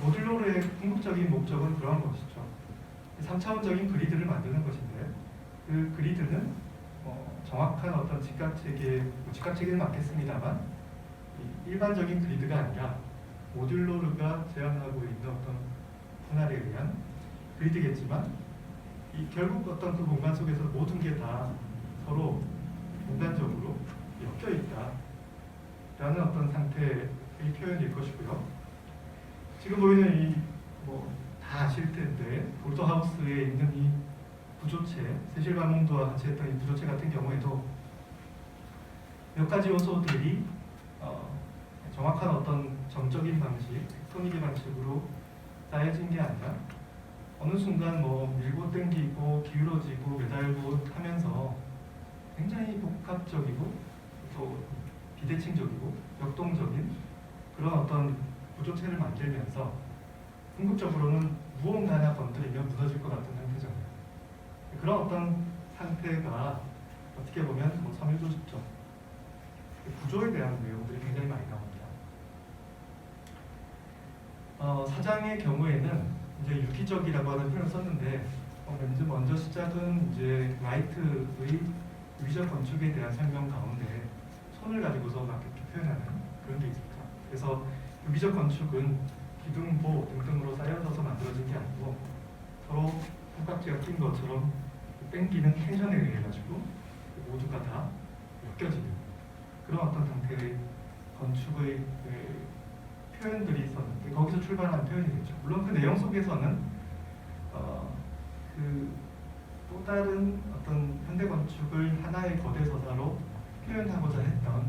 모듈러의 궁극적인 목적은 그런 것이죠. 3차원적인 그리드를 만드는 것인데 그 그리드는 정확한 어떤 직각체계, 직각체계는 맞겠습니다만 일반적인 그리드가 아니라 모듈러가 제안하고 있는 어떤 분할에 의한 그리드겠지만 결국 어떤 그 공간 속에서 모든 게 다 서로 공간적으로 엮여 있다라는 어떤 상태의 표현일 것이고요. 지금 보이는 다 아실 텐데 볼터하우스에 있는 이 구조체, 세실바몽도와 같이 했던 이 구조체 같은 경우에도 몇 가지 요소들이 정확한 어떤 정적인 방식, 텍토닉의 방식으로 쌓여진 게 아니라 어느 순간 밀고 당기고 기울어지고 매달고 하면서 굉장히 복합적이고 또 비대칭적이고 역동적인 그런 어떤 구조체를 만들면서 궁극적으로는 무언가 하나 건드리면 무너질 것 같은 형태잖아요. 그런 어떤 상태가 어떻게 보면 섬유조직적 구조에 대한 내용들이 굉장히 많이 나옵니다. 사장의 경우에는 이제 유기적이라고 하는 표현을 썼는데 먼저 시작은 이제 라이트의 유기적 건축에 대한 설명 가운데 손을 가지고서 막 이렇게 표현하는 그런 게 있습니다. 그래서 유기적 건축은 기둥보 등등으로 쌓여져서 만들어진 게 아니고 서로 삼각지가 낀 것처럼 땡기는 텐션에 의해 가지고 모두가 다 엮여지는 그런 어떤 형태의 건축의 표현들이 있었는데 거기서 출발한 표현이겠죠. 물론 그 내용 속에서는 그 또 다른 어떤 현대 건축을 하나의 거대 서사로 표현하고자 했던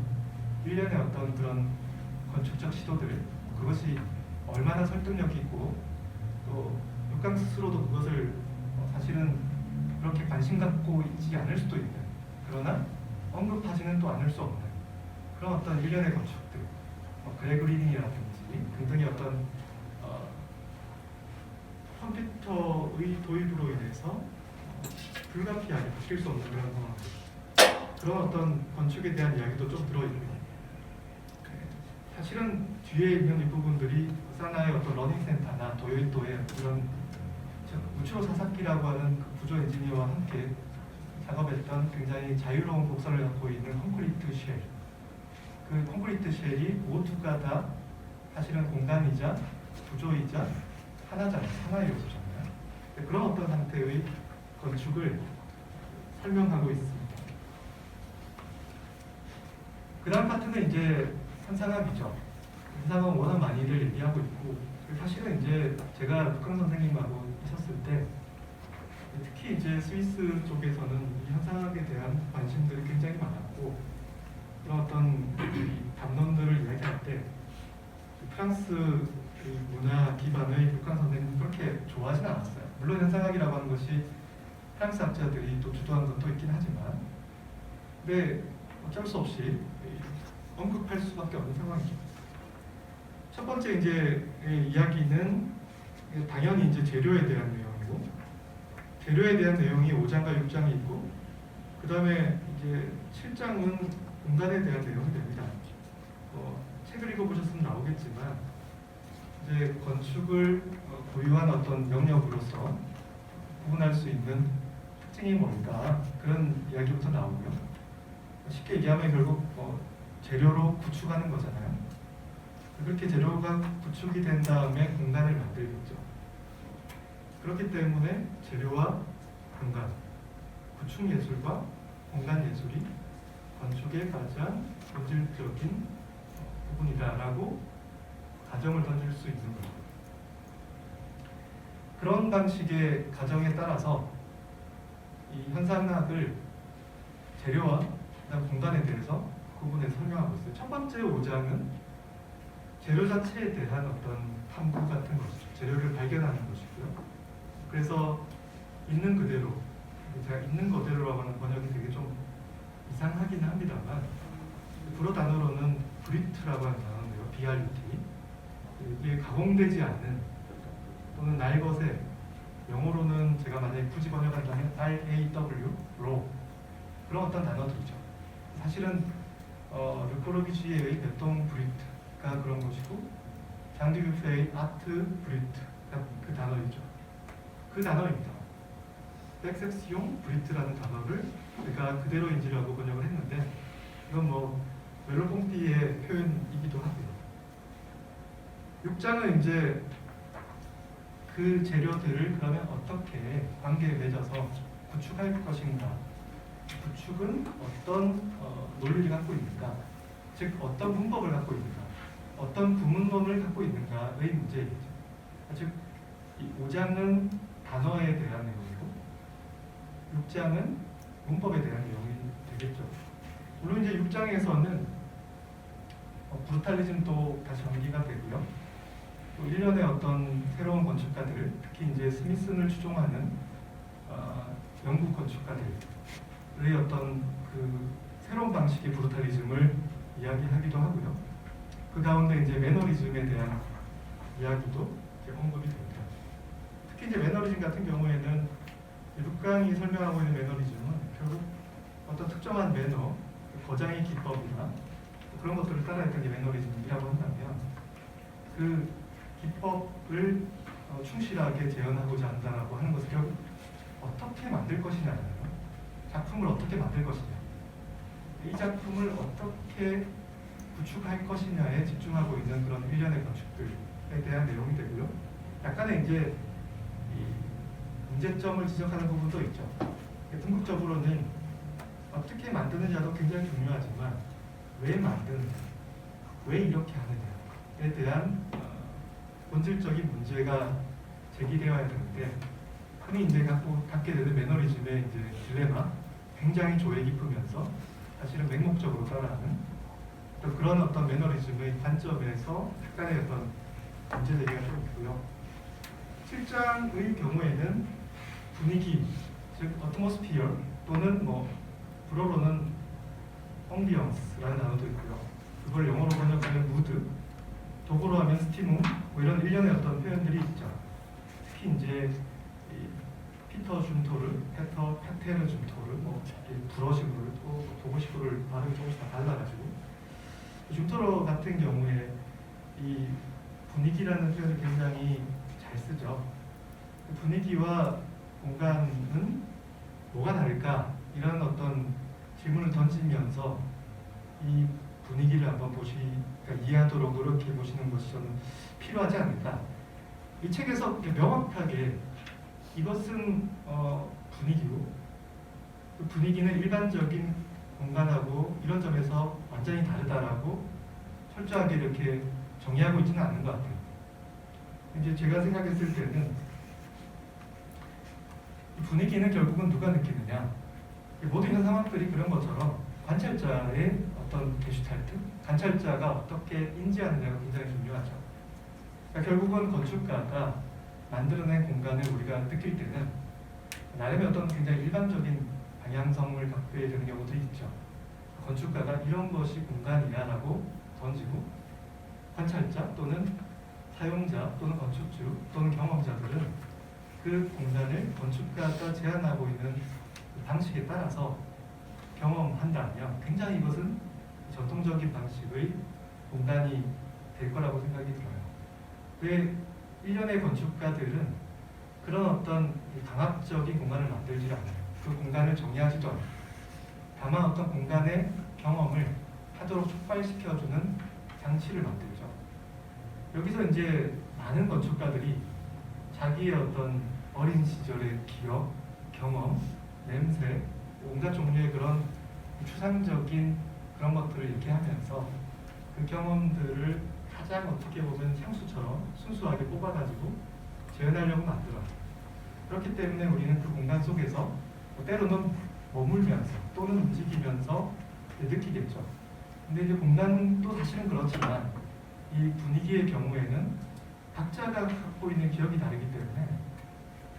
일련의 어떤 그런 건축적 시도들 그것이 얼마나 설득력이 있고 또 육강 스스로도 그것을 사실은 그렇게 관심 갖고 있지 않을 수도 있는 그러나 언급하지는 또 않을 수 없는 그런 어떤 일련의 건축들 그레그린이라든지 등등의 어떤 컴퓨터의 도입으로 인해서 불가피하게 바뀔 수 없는 그런 상황 그런 어떤 건축에 대한 이야기도 좀 들어있고요. 사실은 뒤에 있는 이 부분들이 사나의 어떤 러닝센터나 도요이토의 그런 우추로 사사키라고 하는 그 구조 엔지니어와 함께 작업했던 굉장히 자유로운 곡선을 갖고 있는 콘크리트 쉘. 그 콘크리트 쉘이 모두가 다 사실은 공간이자 구조이자 하나잖아요. 하나의 요소잖아요. 그런 어떤 상태의 건축을 설명하고 있습니다. 그 다음 파트는 이제 현상학이죠. 현상학은 워낙 많이들 얘기하고 있고 사실은 이제 제가 북한 선생님하고 있었을 때 특히 이제 스위스 쪽에서는 이 현상학에 대한 관심들이 굉장히 많았고 그런 어떤 담론들을 이야기할 때 프랑스 문화 기반의 북한 선생님은 그렇게 좋아하진 않았어요. 물론 현상학이라고 하는 것이 프랑스 학자들이 또 주도한 것도 있긴 하지만 근데 어쩔 수 없이 언급할 수밖에 없는 상황이죠. 첫 번째 이제 이야기는 당연히 이제 재료에 대한 내용이고 재료에 대한 내용이 5장과 6장이 있고 그 다음에 이제 7장은 공간에 대한 내용이 됩니다. 책을 읽어보셨으면 나오겠지만 이제 건축을 고유한 어떤 영역으로서 구분할 수 있는 특징이 뭘까 그런 이야기부터 나오고요. 쉽게 얘기하면 결국 재료로 구축하는 거잖아요. 그렇게 재료가 구축이 된 다음에 공간을 만들겠죠. 그렇기 때문에 재료와 공간, 구축 예술과 공간 예술이 건축의 가장 본질적인 부분이다라고 가정을 던질 수 있는 거죠. 그런 방식의 가정에 따라서 이 현상학을 재료와 그다음 공간에 대해서 구분해서 설명하고 있어요. 첫 번째 5장은 재료 자체에 대한 어떤 탐구 같은 것이죠. 재료를 발견하는 것이고요. 그래서 있는 그대로, 제가 있는 그대로라고 하는 번역이 되게 좀 이상하긴 합니다만 불어 단어로는 브리트라고 하는 단어인데요. BRUT. 이게 가공되지 않은 또는 날 것에 영어로는 제가 만약에 굳이 번역한다면 RAW, raw 그런 어떤 단어들이죠. 사실은 르코로비치의 배동 브리트가 그런 것이고 장드유페의 아트 브리트가 그 단어이죠. 그 단어입니다. 백섹시용 브리트라는 단어를 제가 그대로 인지라고 번역을 했는데 이건 뭐 멜로뽕티의 표현이기도 하고요. 6장은 이제 그 재료들을 그러면 어떻게 관계에 맺어서 구축할 것인가, 구축은 어떤 논리를 갖고 있는가, 즉 어떤 문법을 갖고 있는가, 어떤 구문론을 갖고 있는가의 문제이겠죠. 즉 이 5장은 단어에 대한 내용이고 6장은 문법에 대한 내용이 되겠죠. 물론 이제 6장에서는 브루탈리즘도 다시 전기가 되고요. 또 일련의 어떤 새로운 건축가들, 특히 이제 스미슨을 추종하는 영국 건축가들의 어떤 그 새로운 방식의 브루탈리즘을 이야기하기도 하고요. 그 가운데 이제 매너리즘에 대한 이야기도 이제 언급이 됩니다. 특히 이제 매너리즘 같은 경우에는 룩강이 설명하고 있는 매너리즘은 결국 어떤 특정한 매너, 거장의 기법이나 그런 것들을 따라했던 게 매너리즘이라고 한다면 그 기법을 충실하게 재현하고자 한다라고 하는 것은 결국 어떻게 만들 것이냐예요. 작품을 어떻게 만들 것이냐, 이 작품을 어떻게 구축할 것이냐에 집중하고 있는 그런 일련의 건축들에 대한 내용이 되고요. 약간의 이제 이 문제점을 지적하는 부분도 있죠. 궁극적으로는 어떻게 만드느냐도 굉장히 중요하지만 왜 만드느냐, 왜 이렇게 하느냐에 대한 본질적인 문제가 제기되어야 되는데, 흔히 이제 갖게 되는 매너리즘의 이제 딜레마, 굉장히 조예 깊으면서 사실은 맹목적으로 따라하는 또 그런 어떤 매너리즘의 관점에서 약간의 어떤 문제 제기가 좀 있고요. 7장의 경우에는 분위기, 즉 어트모스피어 또는 뭐 불어로는 엉비언스라는 단어도 있고요. 그걸 영어로 번역하면 무드, 독어로 하면 스티무, 뭐 이런 일련의 어떤 표현들이 있죠. 특히 이제 이 피터 줌토르, 페테르 줌토르, 뭐 불어식으로 또 독어식으로를 발음이 조금씩 다 달라가지고, 줌토르 같은 경우에 이 분위기라는 표현을 굉장히 잘 쓰죠. 그 분위기와 공간은 뭐가 다를까? 이런 어떤 질문을 던지면서 이 분위기를 한번 그러니까 이해하도록 노력해 보시는 것이 저는 필요하지 않을까. 이 책에서 명확하게 이것은 분위기고, 그 분위기는 일반적인 공간하고 이런 점에서 완전히 다르다라고 철저하게 이렇게 정의하고 있지는 않는 것 같아요. 이제 제가 생각했을 때는 이 분위기는 결국은 누가 느끼느냐, 모든 현상학들이 그런 것처럼 관찰자의 어떤 게슈탈트, 관찰자가 어떻게 인지하느냐가 굉장히 중요하죠. 그러니까 결국은 건축가가 만들어낸 공간을 우리가 느낄 때는 나름의 어떤 굉장히 일반적인 방향성을 갖게 되는 경우도 있죠. 건축가가 이런 것이 공간이야라고 던지고, 관찰자 또는 사용자 또는 건축주 또는 경험자들은 그 공간을 건축가가 제안하고 있는 그 방식에 따라서 경험한다면 굉장히 이것은 전통적인 방식의 공간이 될 거라고 생각이 들어요. 왜 일련의 건축가들은 그런 어떤 강압적인 공간을 만들지 않아요. 그 공간을 정의하지도 않아요. 다만 어떤 공간의 경험을 하도록 촉발시켜주는 장치를 만들죠. 여기서 이제 많은 건축가들이 자기의 어떤 어린 시절의 기억, 경험, 냄새, 온갖 종류의 그런 추상적인 그런 것들을 이렇게 하면서 그 경험들을 가장 어떻게 보면 향수처럼 순수하게 뽑아가지고 재현하려고 만들어요. 그렇기 때문에 우리는 그 공간 속에서 때로는 머물면서 또는 움직이면서 느끼겠죠. 근데 이제 공간도 사실은 그렇지만 이 분위기의 경우에는 각자가 갖고 있는 기억이 다르기 때문에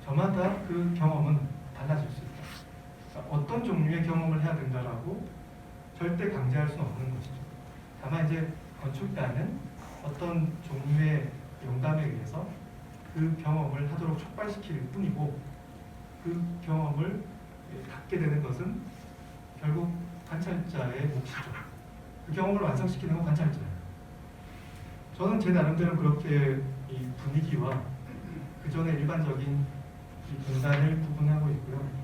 저마다 그 경험은 달라질 수 있다. 그러니까 어떤 종류의 경험을 해야 된다라고 절대 강제할 수는 없는 것이죠. 다만 이제 건축가는 어떤 종류의 영감에 의해서 그 경험을 하도록 촉발시킬 뿐이고, 그 경험을 갖게 되는 것은 결국 관찰자의 몫이죠. 그 경험을 완성시키는 건 관찰자예요. 저는 제 나름대로 그렇게 이 분위기와 그 전에 일반적인 이 공간을 구분하고 있고요.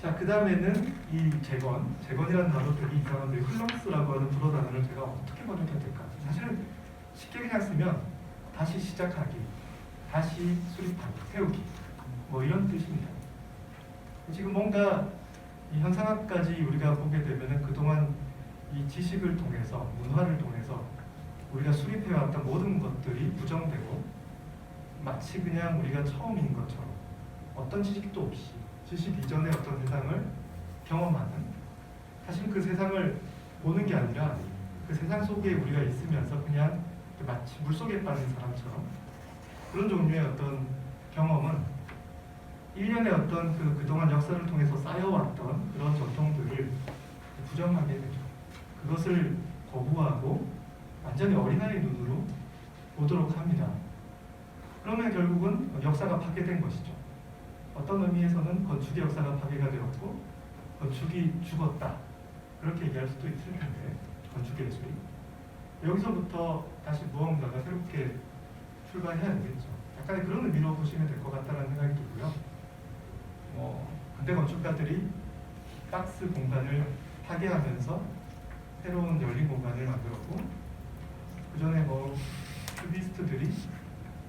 자, 그 다음에는 이 재건이라는 단어 되게 이상한데 흘렁스라고 하는 불어 단어를 제가 어떻게 번역해야 될까? 사실은 쉽게 그냥 쓰면 다시 시작하기, 다시 수립하기, 세우기 뭐 이런 뜻입니다. 지금 뭔가 이 현상학까지 우리가 보게 되면은 그동안 이 지식을 통해서, 문화를 통해서 우리가 수립해왔던 모든 것들이 부정되고 마치 그냥 우리가 처음인 것처럼 어떤 지식도 없이 지식 이전의 어떤 세상을 경험하는, 사실 그 세상을 보는 게 아니라 그 세상 속에 우리가 있으면서 그냥 마치 물속에 빠진 사람처럼 그런 종류의 어떤 경험은 일련의 어떤 그동안 역사를 통해서 쌓여왔던 그런 전통들을 부정하게 되죠. 그것을 거부하고 완전히 어린아이 눈으로 보도록 합니다. 그러면 결국은 역사가 파괴된 것이죠. 어떤 의미에서는 건축의 역사가 파괴가 되었고 건축이 죽었다, 그렇게 얘기할 수도 있을 텐데, 건축 예술이. 여기서부터 다시 무언가가 새롭게 출발해야 되겠죠. 약간의 그런 의미로 보시면 될 것 같다는 생각이 들고요. 근대 건축가들이 박스 공간을 파괴하면서 새로운 열린 공간을 만들었고, 그 전에 큐비스트들이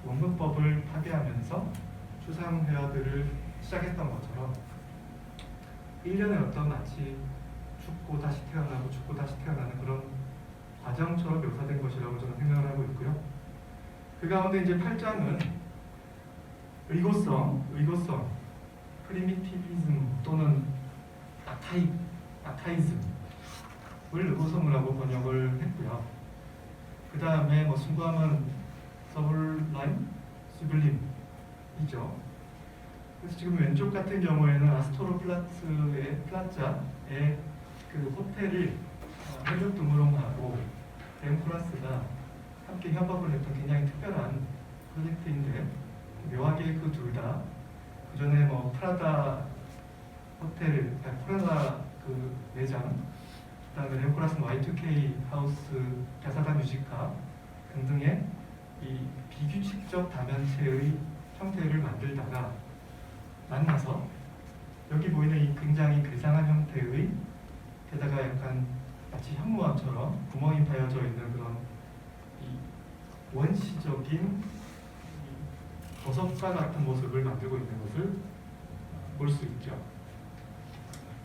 원근법을 파괴하면서 추상회화들을 시작했던 것처럼 일련의 어떤 마치 죽고 다시 태어나고 죽고 다시 태어나는 그런 과정처럼 묘사된 것이라고 저는 생각을 하고 있고요. 그 가운데 이제 8장은 의고성, 프리미티비즘 또는 아카이즘을 의고성을 하고 번역을 했고요. 그 다음에 순수함은 수블림이죠. 그래서 지금 왼쪽 같은 경우에는 플라자의 그 호텔을 헬륨 드무롱하고 엠코라스가 함께 협업을 했던 굉장히 특별한 프로젝트인데, 묘하게 그 둘 다 그 전에 프라다 호텔, 프라다 그 매장, 그다음에 엠코라스는 Y2K 하우스, 야사다 뮤지카 등등의 이 비규칙적 다면체의 형태를 만들다가 만나서 여기 보이는 이 굉장히 괴상한 형태의, 게다가 약간 마치 현무암처럼 구멍이 파여져 있는 그런 이 원시적인 버섯과 같은 모습을 만들고 있는 것을 볼 수 있죠.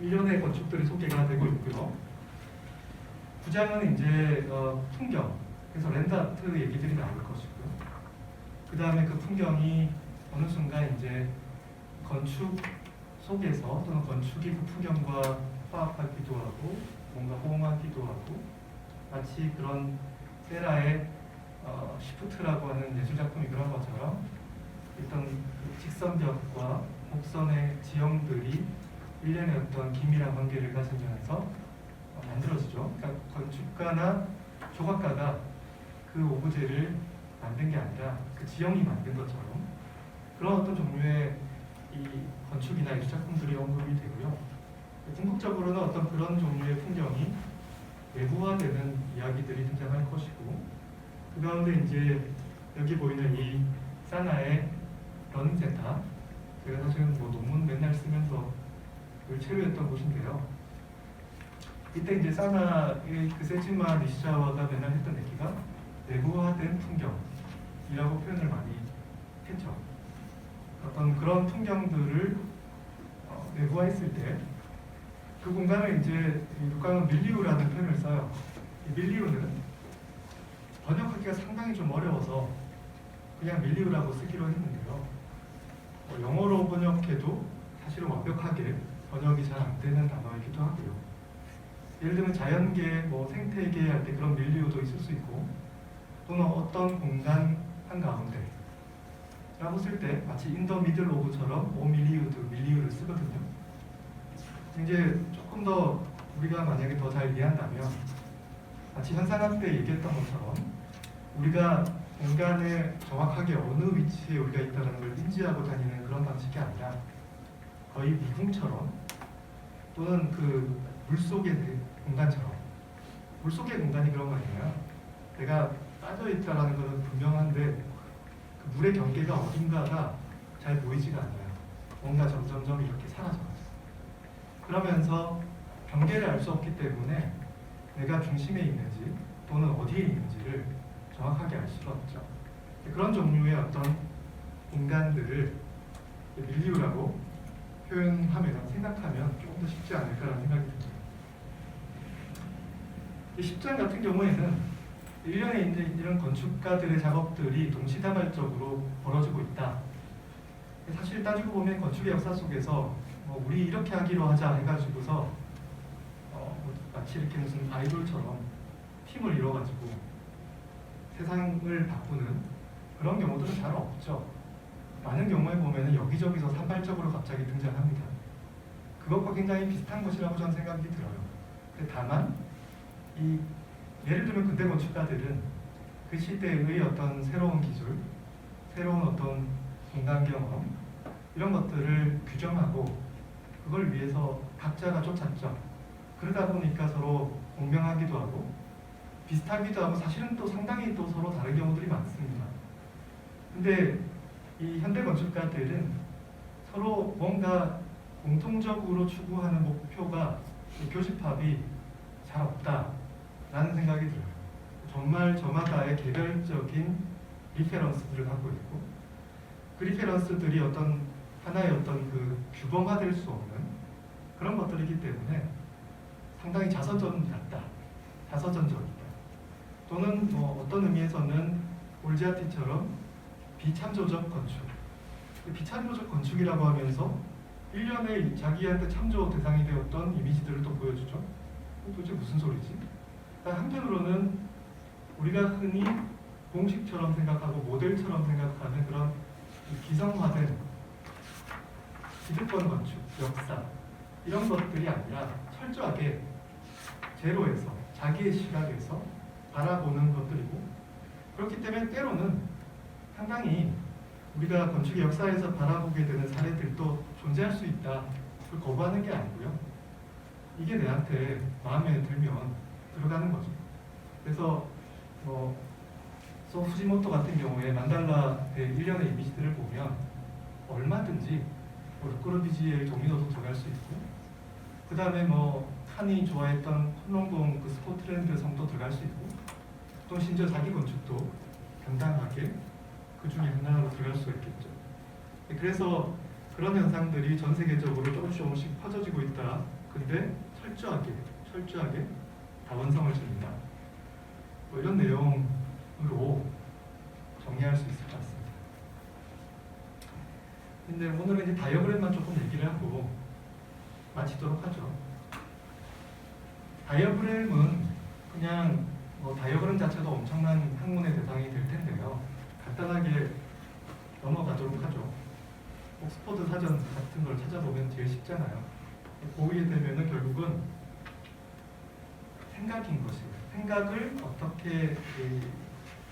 일련의 건축들이 소개가 되고 있고요. 9장은 이제 풍경, 그래서 랜드아트 얘기들이 나올 것이고요. 그 다음에 그 풍경이 어느 순간 이제 건축 속에서 또는 건축이 그 풍경과 화합하기도 하고 뭔가 호응하기도 하고, 마치 그런 세라의 시프트라고 하는 예술작품이 그런 것처럼 어떤 그 직선벽과 곡선의 지형들이 일련의 어떤 긴밀한 관계를 가지면서 만들어지죠. 그러니까 건축가나 조각가가 그 오브제를 만든 게 아니라 그 지형이 만든 것처럼 그런 어떤 종류의 이 건축이나 예술작품들이 언급이 되고요. 궁극적으로는 어떤 그런 종류의 풍경이 내부화되는 이야기들이 등장할 것이고, 그 가운데 이제 여기 보이는 이 사나의 러닝센터, 제가 사실은 논문 맨날 쓰면서 늘 체류했던 곳인데요. 이때 이제 사나의 그 세지마 니시자와가 맨날 했던 얘기가 내부화된 풍경이라고 표현을 많이 했죠. 어떤 그런 풍경들을 내부화했을 때 그 공간을 이제 루카는 밀리우라는 표현을 써요. 이 밀리우는 번역하기가 상당히 좀 어려워서 그냥 밀리우라고 쓰기로 했는데요. 영어로 번역해도 사실은 완벽하게 번역이 잘 안 되는 단어이기도 하고요. 예를 들면 자연계, 생태계 할 때 그런 밀리우도 있을 수 있고, 또는 어떤 공간 한가운데 라고 쓸 때 마치 인더 미들 오브처럼 밀리우를 쓰거든요. 이제 조금 더 우리가 만약에 더 잘 이해한다면 마치 현상학 때 얘기했던 것처럼 우리가 공간에 정확하게 어느 위치에 우리가 있다는 걸 인지하고 다니는 그런 방식이 아니라 거의 미궁처럼, 또는 그 물속의 공간처럼. 물속의 공간이 그런 거 아니에요. 내가 빠져 있다라는 것은 분명한데 그 물의 경계가 어딘가가 잘 보이지가 않아요. 뭔가 점점점 이렇게 사라져요. 그러면서 경계를 알 수 없기 때문에 내가 중심에 있는지 또는 어디에 있는지를 정확하게 알 수가 없죠. 그런 종류의 어떤 공간들을 밀리우라고 표현하면, 생각하면 조금 더 쉽지 않을까라는 생각이 듭니다. 이 10장 같은 경우에는 일련의 이제 이런 건축가들의 작업들이 동시다발적으로 벌어지고 있다. 사실 따지고 보면 건축의 역사 속에서 우리 이렇게 하기로 하자 해가지고서 마치 이렇게 무슨 아이돌처럼 팀을 이뤄가지고 세상을 바꾸는 그런 경우들은 잘 없죠. 많은 경우에 보면 여기저기서 산발적으로 갑자기 등장합니다. 그것과 굉장히 비슷한 것이라고 저는 생각이 들어요. 근데 다만 예를 들면 근대 건축가들은 그 시대의 어떤 새로운 기술, 새로운 어떤 공간 경험, 이런 것들을 규정하고 그걸 위해서 각자가 쫓았죠. 그러다 보니까 서로 공명하기도 하고 비슷하기도 하고 사실은 또 상당히 또 서로 다른 경우들이 많습니다. 근데 이 현대 건축가들은 서로 뭔가 공통적으로 추구하는 목표가 이 교집합이 잘 없다라는 생각이 들어요. 정말 저마다의 개별적인 리페런스들을 갖고 있고 그 리페런스들이 어떤 하나의 어떤 그 규범화될 수 없는 그런 것들이기 때문에 상당히 자서전 같다, 자서전적이다. 또는 뭐 어떤 의미에서는 올지아티처럼 비참조적 건축. 비참조적 건축이라고 하면서 일련의 자기한테 참조 대상이 되었던 이미지들을 또 보여주죠. 도대체 무슨 소리지? 한편으로는 우리가 흔히 공식처럼 생각하고 모델처럼 생각하는 그런 기성화된 기득권 건축, 역사 이런 것들이 아니라 철저하게 제로에서 자기의 시각에서 바라보는 것들이고 그렇기 때문에 때로는 상당히 우리가 건축의 역사에서 바라보게 되는 사례들도 존재할 수 있다. 그걸 거부하는 게 아니고요. 이게 내한테 마음에 들면 들어가는 거죠. 그래서 후지모토 같은 경우에 만달라의 일련의 이미지들을 보면 얼마든지 르꼬르비지에의 종이노도 들어갈 수 있고 그 다음에 칸이 좋아했던 콘롱공 그 스코틀랜드 성도 들어갈 수 있고 또 심지어 자기 건축도 당당하게 그 중에 하나로 들어갈 수가 있겠죠. 그래서 그런 현상들이 전 세계적으로 조금씩 퍼져지고 있다. 근데 철저하게 다원성을 지닌다. 이런 내용으로 정리할 수 있을 것 같습니다. 근데 오늘은 이제 다이어그램만 조금 얘기를 하고 마치도록 하죠. 다이어그램은 그냥 다이어그램 자체도 엄청난 학문의 대상이 될 텐데요. 간단하게 넘어가도록 하죠. 옥스퍼드 사전 같은 걸 찾아보면 제일 쉽잖아요. 보게 되면은 결국은 생각인 것이에요. 생각을 어떻게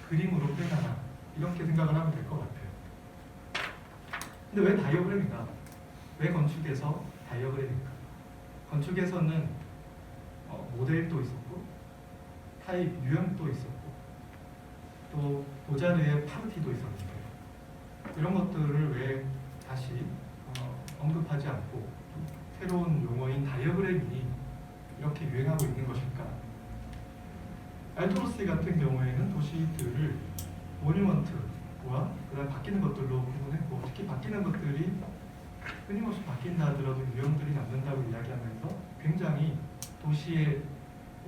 그림으로 표현하나 이렇게 생각을 하면 될 것 같아요. 근데 왜 다이어그램인가? 왜 건축에서 다이어그램인가? 건축에서는 모델도 있었고 타입 유형도 있었고 또 보자르의 파르티도 있었는데 이런 것들을 왜 다시 언급하지 않고 새로운 용어인 다이어그램이 이렇게 유행하고 있는 것일까? 알토로시 같은 경우에는 도시들을 모뉴먼트와 그다음 바뀌는 것들로 구분했고 특히 바뀌는 것들이 끊임없이 바뀐다 하더라도 유형들이 남는다고 이야기하면서 굉장히 도시에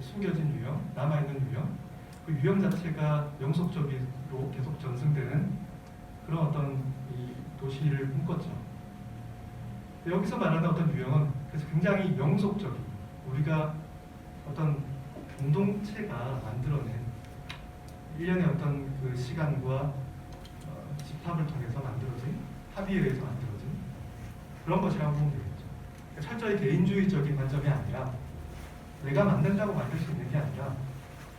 숨겨진 유형, 남아있는 유형 그 유형 자체가 영속적으로 계속 전승되는 그런 어떤 이 도시를 꿈꿨죠. 여기서 말하는 어떤 유형은 그래서 굉장히 영속적인 우리가 어떤 공동체가 만들어낸 일련의 어떤 그 시간과 집합을 통해서 만들어진 합의에 의해서 만들어진 그런 것이라고 보면 되겠죠. 그러니까 철저히 개인주의적인 관점이 아니라 내가 만든다고 만들 수 있는 게 아니라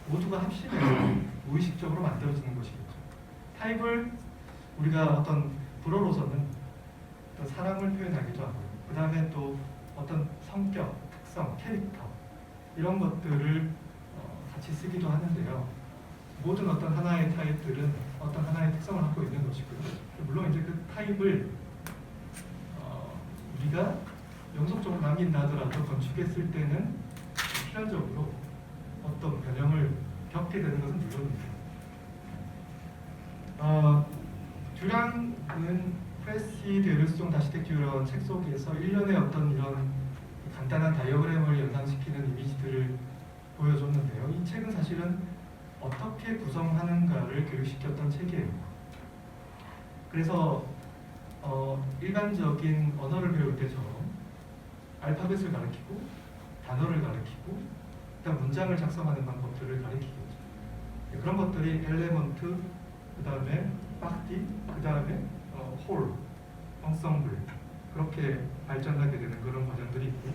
모두가 합심해서 무의식적으로 만들어지는 것이겠죠. 타입을 우리가 어떤 불어로서는 어떤 사람을 표현하기도 하고 그 다음에 또 어떤 성격, 특성, 캐릭터 이런 것들을 같이 쓰기도 하는데요. 모든 어떤 하나의 타입들은 어떤 하나의 특성을 갖고 있는 것이고요. 물론 이제 그 타입을 우리가 영속적으로 남긴다 하더라도 건축했을 때는 필연적으로 어떤 변형을 겪게 되는 것은 물론입니다. 듀랑은 프레시 데 일루스종 다시텍튜라는 책 속에서 일련의 어떤 이런 간단한 다이어그램을 연상시키는 이미지들을 보여줬는데요. 이 책은 사실은 어떻게 구성하는가를 교육시켰던 책이에요. 그래서 일반적인 언어를 배울 때처럼 알파벳을 가르치고 단어를 가르치고 그다음 문장을 작성하는 방법들을 가르치겠죠. 그런 것들이 엘레먼트, 그 다음에 파티, 그 다음에 홀, 엉성블 그렇게 발전하게 되는 그런 과정들이 있고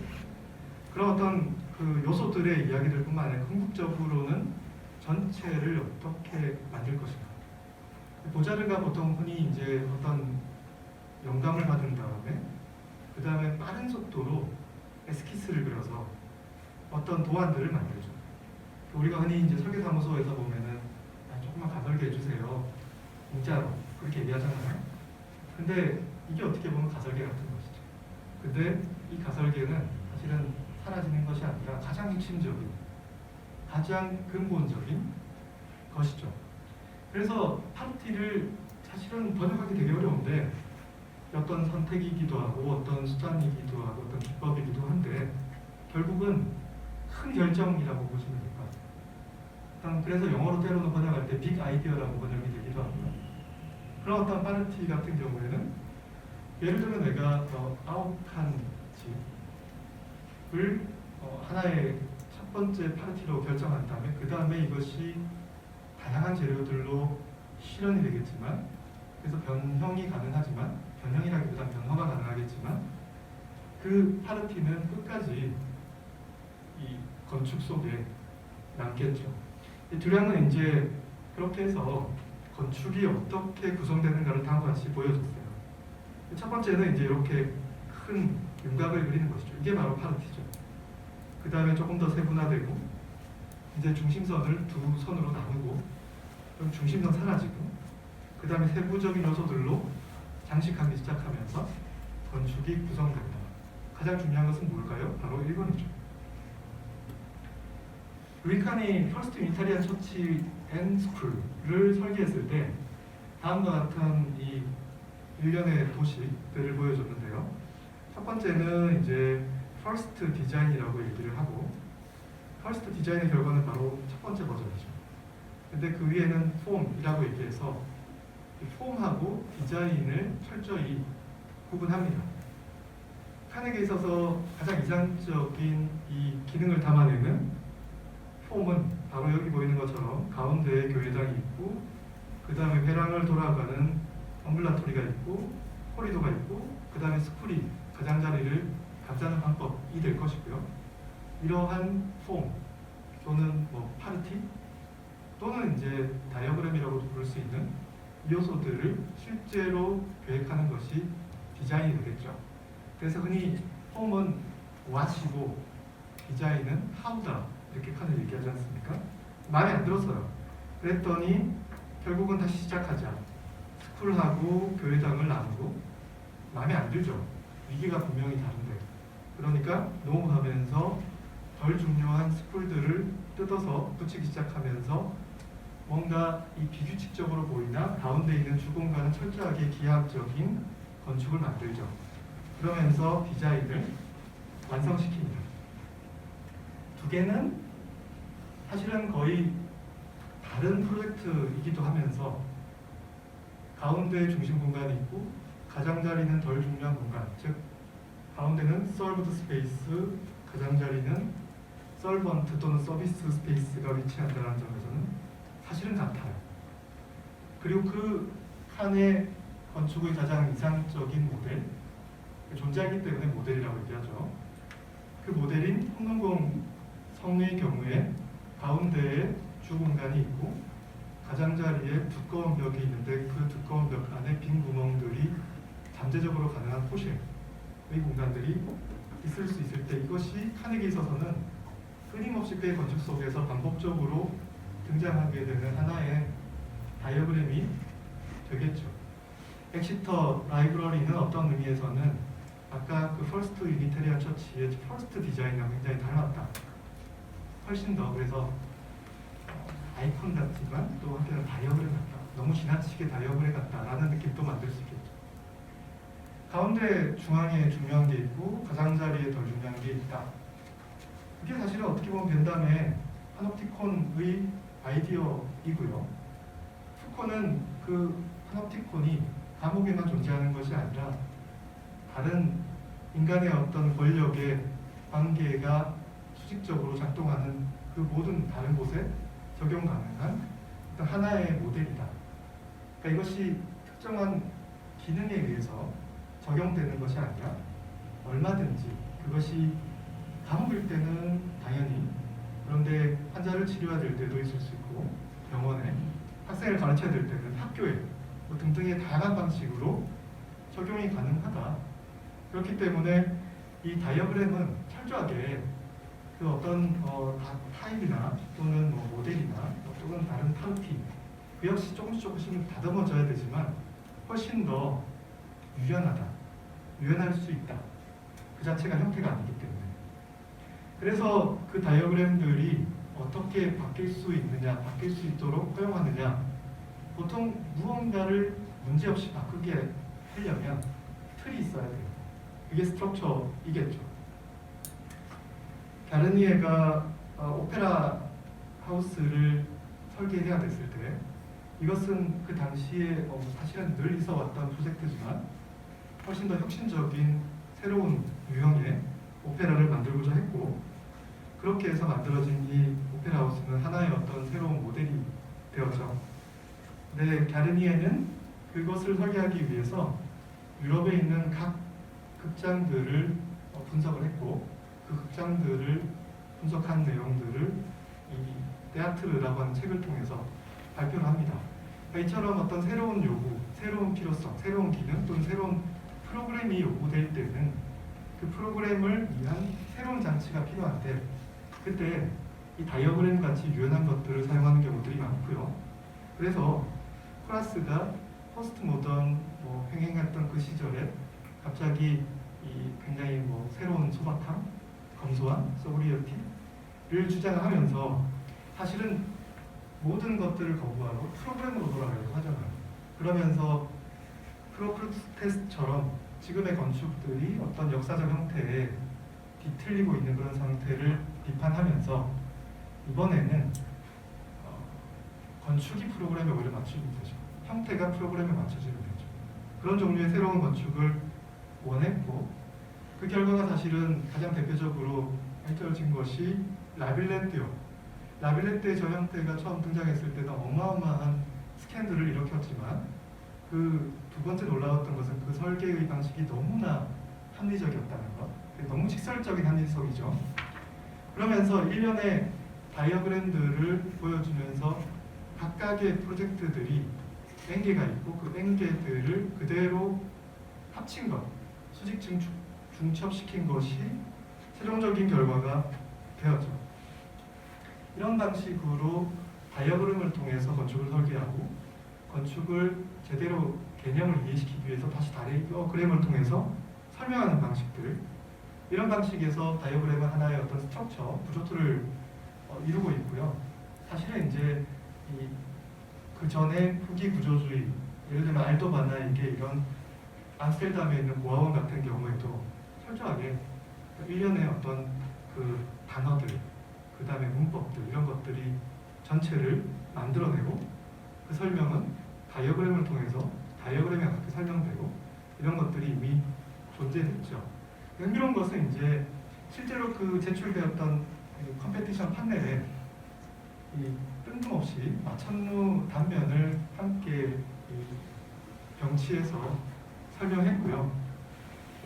그런 어떤 그 요소들의 이야기들뿐만 아니라 궁극적으로는 전체를 어떻게 만들 것인가. 보자르가 보통 흔히 이제 어떤 영감을 받은 다음에 그 다음에 빠른 속도로 에스키스를 그려서 어떤 도안들을 만들죠. 우리가 흔히 이제 설계사무소에서 보면은 조금만 가설게 해주세요. 공짜로 그렇게 얘기하잖아요. 근데 이게 어떻게 보면 가설계 같은 것이죠. 근데 이 가설계는 사실은 사라지는 것이 아니라 가장 핵심적인, 가장 근본적인 것이죠. 그래서 파르티를 사실은 번역하기 되게 어려운데 어떤 선택이기도 하고 어떤 수단이기도 하고 어떤 기법이기도 한데 결국은 큰 결정이라고 보시면 될 것 같아요. 그래서 영어로 때로는 번역할 때 빅 아이디어라고 번역이 되기도 하고요. 그런 어떤 파르티 같은 경우에는 예를 들면 내가 아홉칸 집을 하나의 첫 번째 파르티로 결정한 다음에 그 다음에 이것이 다양한 재료들로 실현이 되겠지만 그래서 변형이 가능하지만 변형이라기보다 변화가 가능하겠지만 그 파르티는 끝까지 이 건축 속에 남겠죠. 이 두량은 이제 그렇게 해서 건축이 어떻게 구성되는가를 다음과 같이 보여줬어요. 첫 번째는 이제 이렇게 큰 윤곽을 그리는 것이죠. 이게 바로 파르티죠. 그 다음에 조금 더 세분화되고 이제 중심선을 두 선으로 나누고 그럼 중심선 사라지고 그 다음에 세부적인 요소들로 장식하기 시작하면서 건축이 구성된다. 가장 중요한 것은 뭘까요? 바로 1번이죠. 루이 칸이 퍼스트 유니타리안 처치 앤 스쿨을 설계했을 때 다음과 같은 이 일련의 도시들을 보여줬는데요. 첫 번째는 이제 퍼스트 디자인이라고 얘기를 하고 퍼스트 디자인의 결과는 바로 첫 번째 버전이죠. 근데 그 위에는 폼이라고 얘기해서 이 폼하고 디자인을 철저히 구분합니다. 칸에게 있어서 가장 이상적인 이 기능을 담아내는 폼은 바로 여기 보이는 것처럼 가운데에 교회당이 있고 그 다음에 회랑을 돌아가는 엄블라토리가 있고 코리도가 있고 그 다음에 스쿨이 가장자리를 감싸는 방법이 될 것이고요. 이러한 폼 또는 뭐 파르티 또는 이제 다이어그램이라고도 부를 수 있는 요소들을 실제로 계획하는 것이 디자인이 되겠죠. 그래서 흔히 폼은 what이고 디자인은 how다 이렇게 칸을 얘기하지 않습니까? 마음에 안 들었어요. 그랬더니 결국은 다시 시작하자. 스쿨하고 교회당을 나누고 마음에 안 들죠. 위기가 분명히 다른데. 그러니까 노무하면서 덜 중요한 스쿨들을 뜯어서 붙이기 시작하면서 뭔가 이 비규칙적으로 보이나 가운데 있는 주공간은 철저하게 기하학적인 건축을 만들죠. 그러면서 디자인을 완성시킵니다. 두 개는 사실은 거의 다른 프로젝트이기도 하면서 가운데 중심 공간이 있고 가장자리는 덜 중요한 공간, 즉 가운데는 서브드 스페이스, 가장자리는 서번트 또는 서비스 스페이스가 위치한다는 점에서는 사실은 같아요. 그리고 그 칸의 건축의 가장 이상적인 모델, 존재하기 때문에 모델이라고 얘기하죠. 그 모델인 홍능공 성의 경우에 가운데에 주공간이 있고 가장자리에 두꺼운 벽이 있는데 그 두꺼운 벽 안에 빈 구멍들이 잠재적으로 가능한 포실의 공간들이 있을 수 있을 때 이것이 칸에게 있어서는 끊임없이 꽤 건축 속에서 반복적으로 등장하게 되는 하나의 다이어그램이 되겠죠. 엑시터 라이브러리는 어떤 의미에서는 아까 그 퍼스트 유니테리안 처치의 퍼스트 디자인과 굉장히 닮았다. 훨씬 더 그래서 아이콘 같지만 또 한편은 다이어그램 같다. 너무 지나치게 다이어그램 같다라는 느낌도 만들 수 있겠죠. 가운데 중앙에 중요한 게 있고 가장자리에 덜 중요한 게 있다. 이게 사실은 어떻게 보면 벤담의 파놉티콘의 아이디어이고요. 푸코는 그 파놉티콘이 감옥에만 존재하는 것이 아니라 다른 인간의 어떤 권력의 관계가 수직적으로 작동하는 그 모든 다른 곳에 적용 가능한 어떤 하나의 모델이다. 그러니까 이것이 특정한 기능에 의해서 적용되는 것이 아니라 얼마든지 그것이 감옥일 때는 당연히 그런데 환자를 치료해야 될 때도 있을 수 있고 병원에 학생을 가르쳐야 될 때는 학교에 뭐 등등의 다양한 방식으로 적용이 가능하다. 그렇기 때문에 이 다이어그램은 철저하게 그 어떤 타입이나 또는 뭐 모델이나 또는 다른 파르티 그 역시 조금씩 다듬어져야 되지만 훨씬 더 유연할 수 있다. 그 자체가 형태가 아니기 때문에. 그래서 그 다이어그램들이 어떻게 바뀔 수 있느냐, 바뀔 수 있도록 허용하느냐. 보통 무언가를 문제없이 바꾸게 하려면 틀이 있어야 돼요. 그게 스트럭처이겠죠. 가르니에가 오페라 하우스를 설계해야 됐을 때 이것은 그 당시에 사실은 늘 있어왔던 프로젝트지만 훨씬 더 혁신적인 새로운 유형의 오페라를 만들고자 했고, 그렇게 해서 만들어진 이 오페라 하우스는 하나의 어떤 새로운 모델이 되었죠. 근데 가르니에는 그것을 설계하기 위해서 유럽에 있는 각 극장들을 분석을 했고, 그 극장들을 분석한 내용들을 이 테아트르라고 하는 책을 통해서 발표를 합니다. 이처럼 어떤 새로운 요구, 새로운 필요성, 새로운 기능 또는 새로운 프로그램이 요구될 때는 그 프로그램을 위한 새로운 장치가 필요한데, 그때 이 다이어그램 같이 유연한 것들을 사용하는 경우들이 많고요. 그래서 코라스가 포스트 모던 횡행했던 그 시절에 갑자기 이 굉장히 새로운 소박함, 검소함, 소브리어티를 주장하면서 사실은 모든 것들을 거부하고 프로그램으로 돌아가려고 하잖아요. 그러면서 프로크루스테스처럼 지금의 건축들이 어떤 역사적 형태에 뒤틀리고 있는 그런 상태를 비판하면서 이번에는 건축이 프로그램에 오히려 맞추면 되죠. 형태가 프로그램에 맞춰지면 되죠. 그런 종류의 새로운 건축을 원했고, 그 결과가 사실은 가장 대표적으로 펼쳐진 것이 라빌레트요. 라빌레트의 저 형태가 처음 등장했을 때는 어마어마한 스캔들을 일으켰지만, 그 두 번째 놀라웠던 것은 그 설계의 방식이 너무나 합리적이었다는 것. 너무 직설적인 합리성이죠. 그러면서 일련의 다이어그램들을 보여주면서 각각의 프로젝트들이 N개가 있고 그 N개들을 그대로 합친 것, 수직 중첩시킨 것이 최종적인 결과가 되었죠. 이런 방식으로 다이어그램을 통해서 건축을 설계하고, 건축을 제대로 개념을 이해시키기 위해서 다시 다이어그램을 통해서 설명하는 방식들, 이런 방식에서 다이어그램은 하나의 어떤 스트럭처, 구조틀을 이루고 있고요. 사실은 이제 그 전에 후기 구조주의, 예를 들면 알도바나에게 이런 암스테르담에 있는 고아원 같은 경우에도 철저하게 일련의 어떤 그 단어들, 그 다음에 문법들, 이런 것들이 전체를 만들어내고, 그 설명은 다이어그램을 통해서 다이어그램에 맞게 설명되고, 이런 것들이 이미 존재됐죠. 흥미로운 것은 이제 실제로 그 제출되었던 컴페티션 판넬에 이 뜬금없이 마천루 단면을 함께 병치해서 설명했고요.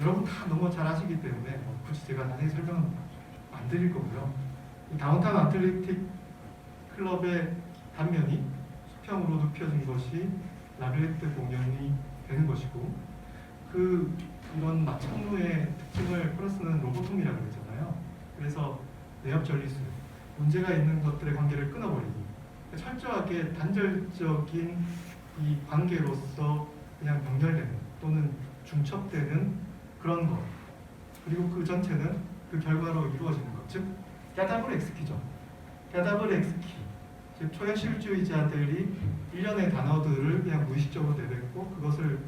여러분 다 너무 잘 아시기 때문에 굳이 제가 자세히 설명은 안 드릴 거고요. 이 다운타운 아틀레틱 클럽의 단면이 수평으로 눕혀진 것이 라빌레트 공연이 되는 것이고, 이런 마천루의 특징을 플러스는 로보톰이라고 그러잖아요. 그래서 내엽 전리술, 문제가 있는 것들의 관계를 끊어버리기, 철저하게 단절적인 이 관계로서 그냥 연결되는 또는 중첩되는 그런 것, 그리고 그 전체는 그 결과로 이루어지는 것, 즉 야다블 엑스키죠. 야다블 엑스키, 즉 초현실주의자들이 일련의 단어들을 그냥 무의식적으로 내뱉고 그것을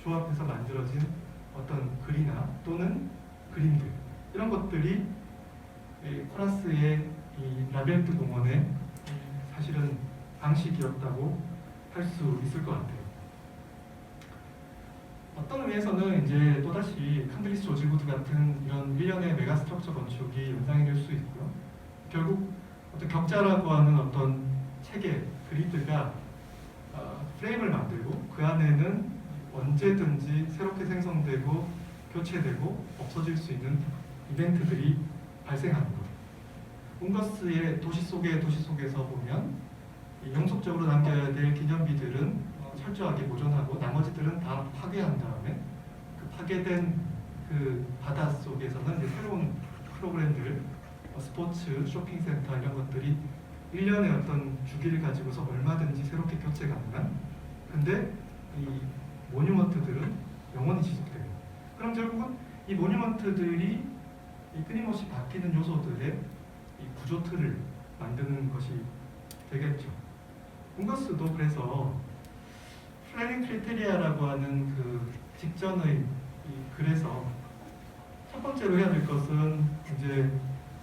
조합해서 만들어진 어떤 글이나 또는 그림들, 이런 것들이 코라스의 이 라빌레트 공원의 사실은 방식이었다고 할 수 있을 것 같아요. 어떤 의미에서는 이제 또다시 칸드리스 조지 구드 같은 이런 일련의 메가 스트럭처 건축이 연상이 될 수 있고요. 결국 어떤 격자라고 하는 어떤 체계, 그리드가 프레임을 만들고 그 안에는 언제든지 새롭게 생성되고 교체되고 없어질 수 있는 이벤트들이 발생하는 것. 운거스의 도시 속에서 보면 영속적으로 남겨야 될 기념비들은 철저하게 보존하고 나머지들은 다 파괴한 다음에 그 파괴된 그 바다 속에서는 이제 새로운 프로그램들, 스포츠, 쇼핑센터 이런 것들이 1년의 어떤 주기를 가지고서 얼마든지 새롭게 교체 가능한, 근데 이 모뉴먼트들은 영원히 지속돼요. 그럼 결국은 이 모뉴먼트들이 이 끊임없이 바뀌는 요소들의 이 구조 틀을 만드는 것이 되겠죠. 웅거스도 그래서 플래닝 크리테리아라고 하는 그 직전의 이 글에서 첫 번째로 해야 될 것은 이제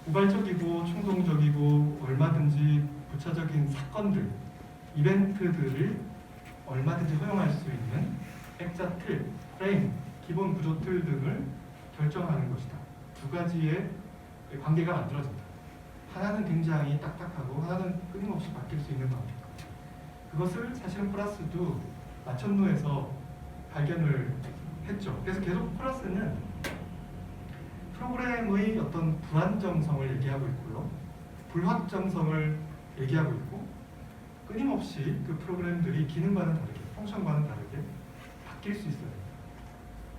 우발적이고 충동적이고 얼마든지 부차적인 사건들, 이벤트들을 얼마든지 허용할 수 있는 액자 틀, 프레임, 기본 구조 틀 등을 결정하는 것이다. 두 가지의 관계가 만들어진다. 하나는 굉장히 딱딱하고 하나는 끊임없이 바뀔 수 있는 관계. 그것을 사실은 코라스도 마천루에서 발견을 했죠. 그래서 계속 코라스는 프로그램의 어떤 불안정성을 얘기하고 있고요. 불확정성을 얘기하고 있고 끊임없이 그 프로그램들이 기능과는 다르게, 펑션과는 다르게 바뀔 수 있어요.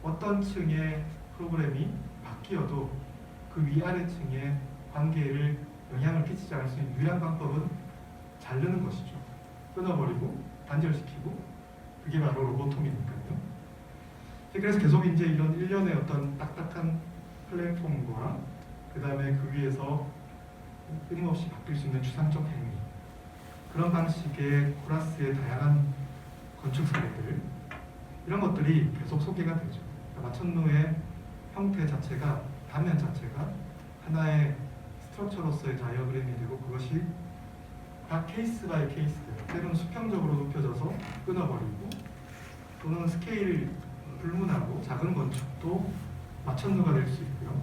어떤 층의 프로그램이 바뀌어도 그 위아래층의 관계를 영향을 끼치지 않을 수 있는 유일한 방법은 자르는 것이죠. 끊어버리고 단절시키고 그게 바로 로보톰이니까요. 그래서 계속 이제 이런 일련의 어떤 딱딱한 플랫폼과 그 다음에 그 위에서 끊임없이 바뀔 수 있는 추상적 행위, 그런 방식의 코라스의 다양한 건축 사례들, 이런 것들이 계속 소개가 되죠. 그러니까 마천루의 형태 자체가, 단면 자체가 하나의 스트럭처로서의 다이어그램이 되고 그것이 각 케이스 바이 케이스대로 때로는 수평적으로 눕혀져서 끊어버리고 또는 스케일 불문하고 작은 건축도 마천루가 될 수 있고요.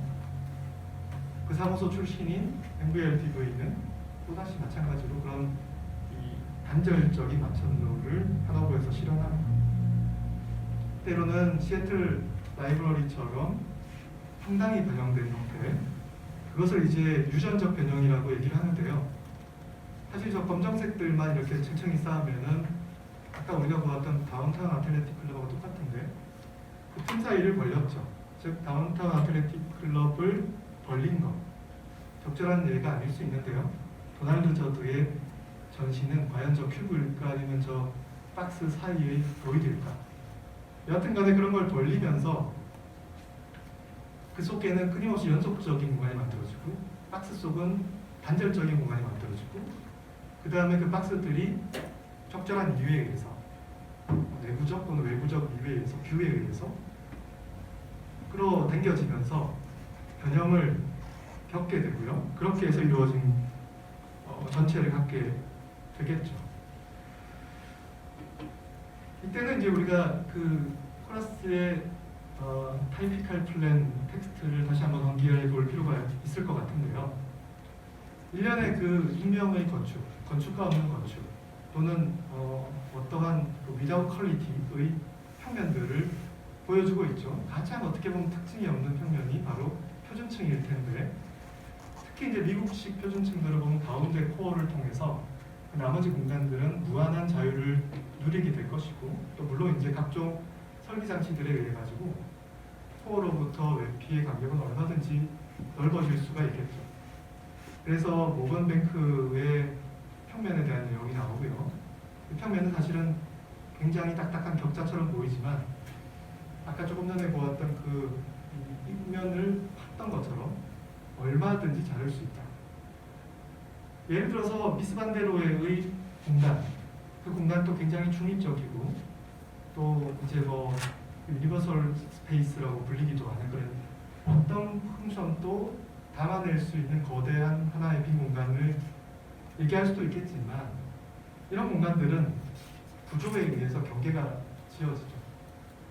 그 사무소 출신인 MVLTV는 또다시 마찬가지로 그런 이 단절적인 마천루를 하나부에서 실현합니다. 때로는 시애틀 라이브러리처럼 상당히 변형된 형태, 그것을 이제 유전적 변형이라고 얘기를 하는데요. 사실 저 검정색들만 이렇게 층층이 쌓으면은 아까 우리가 보았던 다운타운 아틀레틱 클럽하고 똑같은데 그 틈 사이를 벌렸죠. 즉 다운타운 아틀레틱 클럽을 벌린 것, 적절한 예가 아닐 수 있는데요. 도널드 저드의 전시는 과연 저 큐브일까 아니면 저 박스 사이의 로이드일까? 여하튼간에 그런 걸 벌리면서 그 속에는 끊임없이 연속적인 공간이 만들어지고 박스 속은 단절적인 공간이 만들어지고 그 다음에 그 박스들이 적절한 이유에 의해서 내부적 또는 외부적 이유에 의해서 뷰에 의해서 끌어당겨지면서 변형을 겪게 되고요. 그렇게 해서 이루어진 전체를 갖게 되겠죠. 이때는 이제 우리가 그 코라스의 타이피칼 플랜 텍스트를 다시 한번 연기해 볼 필요가 있을 것 같은데요. 일련의 그 익명의 건축, 건축가 없는 건축 또는 어떠한 그 without quality의 평면들을 보여주고 있죠. 가장 어떻게 보면 특징이 없는 평면이 바로 표준층일 텐데 특히 이제 미국식 표준층들을 보면 가운데 코어를 통해서 그 나머지 공간들은 무한한 자유를 누리게 될 것이고 또 물론 이제 각종 설계 장치들에 의해 가지고 코어로부터 외피의 간격은 얼마든지 넓어질 수가 있겠죠. 그래서 모건뱅크의 평면에 대한 내용이 나오고요. 이 평면은 사실은 굉장히 딱딱한 격자처럼 보이지만 아까 조금 전에 보았던 그 입면을 팠던 것처럼 얼마든지 자를 수 있다. 예를 들어서 미스 반데로의 공간, 그 공간도 굉장히 중립적이고 또 이제 뭐 유니버설 스페이스라고 불리기도 하는 그런 어떤 펑션도 담아낼 수 있는 거대한 하나의 빈 공간을 얘기할 수도 있겠지만 이런 공간들은 구조에 의해서 경계가 지어지죠.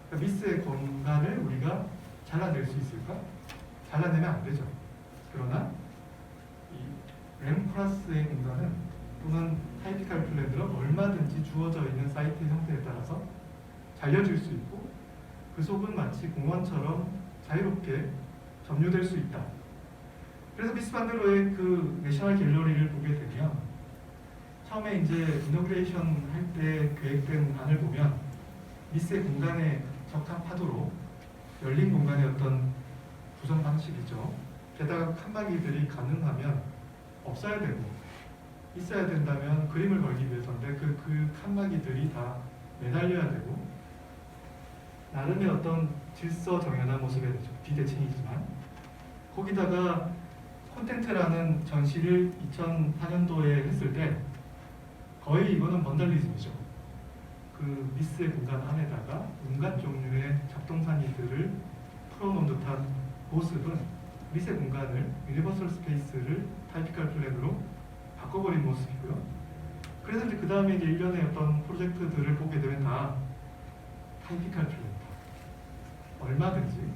그러니까 미스의 공간을 우리가 잘라낼 수 있을까? 잘라내면 안 되죠. 그러나 이 램코라스의 공간은 또는 타이피칼 플랜들은 얼마든지 주어져 있는 사이트 형태에 따라서 잘려질 수 있고 그 속은 마치 공원처럼 자유롭게 점유될 수 있다. 그래서 미스 반데로의 그 내셔널 갤러리를 보게 되면 처음에 이제 이노그레이션 할 때 계획된 안을 보면 미스의 공간에 적합하도록 열린 공간의 어떤 구성 방식이죠. 게다가 칸막이들이 가능하면 없어야 되고 있어야 된다면 그림을 걸기 위해서인데 그 칸막이들이 다 매달려야 되고 나름의 어떤 질서 정연한 모습의 비대칭이지만 거기다가 콘텐트라는 전시를 2004년도에 했을 때 거의 이거는 번달리즘이죠. 그 미스의 공간 안에다가 온갖 종류의 잡동사니들을 풀어놓은 듯한 모습은 미스의 공간을 유니버설 스페이스를 타이피컬 플랜으로 바꿔버린 모습이고요. 그래서 이제 그 다음에 이제 일련의 어떤 프로젝트들을 보게 되면 다 타이피컬 플랜이다. 얼마든지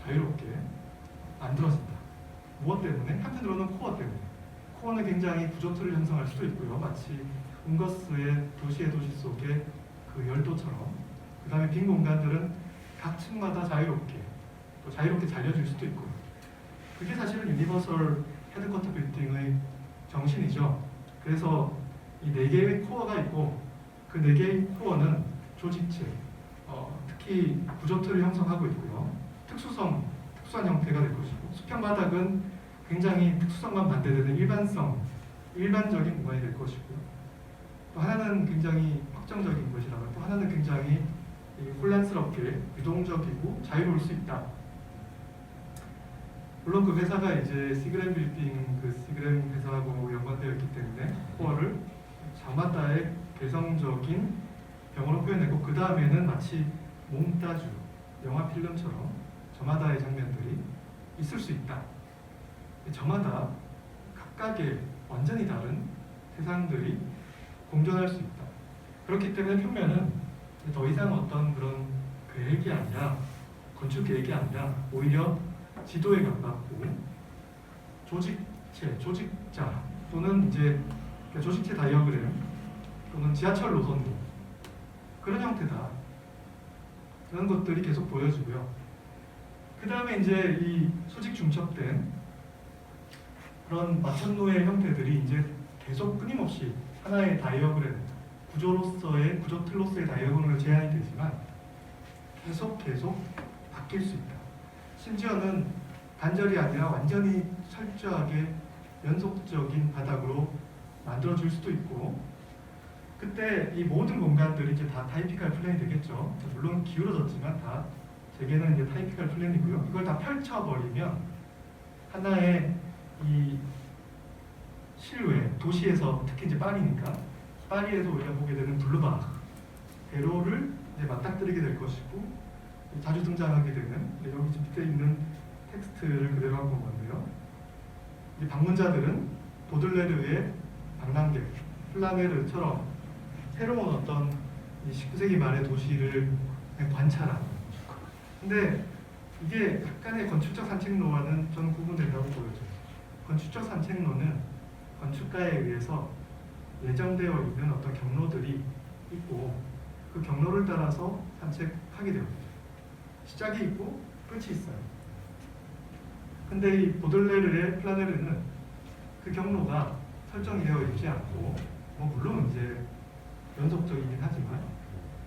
자유롭게 만들어진다. 무엇 때문에? 한편으로는 코어 때문에. 코어는 굉장히 구조틀을 형성할 수도 있고요. 마치 운거스의 도시의 도시 속의 그 열도처럼. 그 다음에 빈 공간들은 각 층마다 자유롭게 또 자유롭게 잘려질 수도 있고요. 그게 사실은 유니버설 헤드쿼터 빌딩의 정신이죠. 그래서 이 4개의 코어가 있고 그 4개의 코어는 조직체, 특히 구조틀을 형성하고 있고요. 특수한 형태가 될 것이고 수평 바닥은 굉장히 특수성과 반대되는 일반적인 공간이 될 것이고요. 또 하나는 굉장히 확정적인 것이라면 또 하나는 굉장히 혼란스럽게 유동적이고 자유로울 수 있다. 물론 그 회사가 이제 시그램 빌딩 그 시그램 회사하고 연관되어 있기 때문에 코어를 자마다의 개성적인 병으로 표현했고 그 다음에는 마치 몽따주 영화 필름처럼 저마다의 장면들이 있을 수 있다. 저마다 각각의 완전히 다른 세상들이 공존할 수 있다. 그렇기 때문에 표면은 더 이상 어떤 그런 계획이 아니라 건축 계획이 아니라 오히려 지도에 가깝고 조직체, 조직자 또는 이제 조직체 다이어그램 또는 지하철 노선도 그런 형태다. 그런 것들이 계속 보여지고요. 그 다음에 이제 이 수직 중첩된 그런 마천루의 형태들이 이제 계속 끊임없이 하나의 다이어그램, 구조 틀로서의 다이어그램으로 제한이 되지만 계속 바뀔 수 있다. 심지어는 단절이 아니라 완전히 철저하게 연속적인 바닥으로 만들어질 수도 있고 그때 이 모든 공간들이 이제 다 타이피컬 플랜이 되겠죠. 물론 기울어졌지만 다 대개는 이제 타이피컬 플랜이고요. 이걸 다 펼쳐버리면 하나의 이 실외, 도시에서 특히 이제 파리니까 파리에서 우리가 보게 되는 블루바흐 대로를 이제 맞닥뜨리게 될 것이고 자주 등장하게 되는 여기 지금 밑에 있는 텍스트를 그대로 한 건데요. 이 방문자들은 보들레르의 방랑객, 플라네르처럼 새로운 어떤 19세기 말의 도시를 그냥 관찰하는. 근데 이게 약간의 건축적 산책로와는 저는 구분된다고 보여져요. 건축적 산책로는 건축가에 의해서 예정되어 있는 어떤 경로들이 있고 그 경로를 따라서 산책하게 됩니다. 시작이 있고 끝이 있어요. 근데 이 보들레르의 플라네르는 그 경로가 설정이 되어 있지 않고 물론 이제 연속적이긴 하지만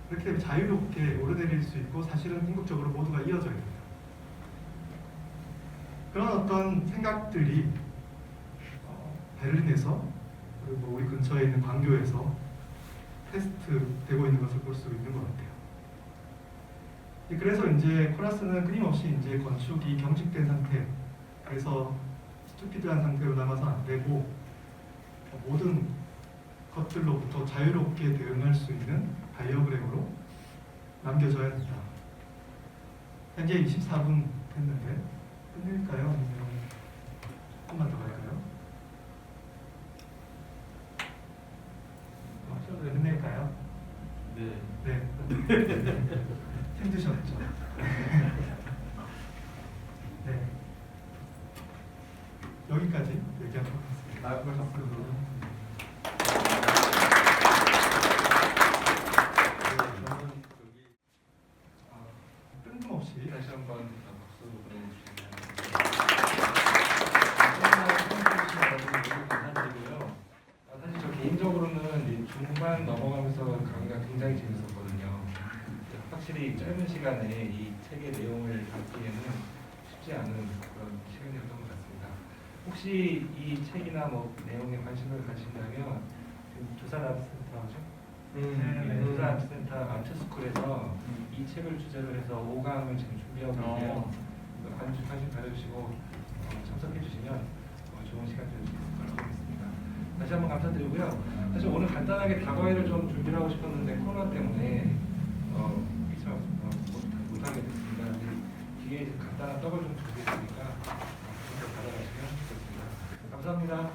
그렇게 되면 자유롭게 오르내릴 수 있고 사실은 궁극적으로 모두가 이어져야 됩니다. 그런 어떤 생각들이 베를린에서 그리고 우리 근처에 있는 광교에서 테스트되고 있는 것을 볼 수 있는 것 같아요. 그래서 이제 코라스는 끊임없이 이제 건축이 경직된 상태, 그래서 스투피드한 상태로 남아서 안 되고 모든 것들로부터 자유롭게 대응할 수 있는 다이어그램으로 남겨져야 된다. 현재 24분 됐는데 끝낼까요? 아니면 조금만 더 갈까요? 끝낼까요? 네. 네. 힘드셨죠? 네. 여기까지 얘기하도록 하겠습니다. 나가셨어요. 뜬금없이 다시 한번 박수 보내주시면 감사드리고요. 사실 저 개인적으로는 이 중반 넘어가면서 강의가 굉장히 재밌었거든요. 확실히 짧은 시간에 이 책의 내용을 담기에는 쉽지 않은 그런 시간이었던 것 같습니다. 혹시 이 책이나 뭐 내용에 관심을 가진다면 지금 두산아트센터죠? 두산아트센터 아트스쿨에서 이 책을 주제로 해서 5강을 지금 준비하고 있는데요. 관심 가져주시고 참석해 주시면 좋은 시간 될 수 있을 거라고 하겠습니다. 다시 한번 감사드리고요. 사실 오늘 간단하게 다과회를 좀 준비를 하고 싶었는데 코로나 때문에 못하게 됐습니다. 근데 뒤에 이제 간단한 떡을 좀 준비했으니까 받아가시면 좋겠습니다. 감사합니다.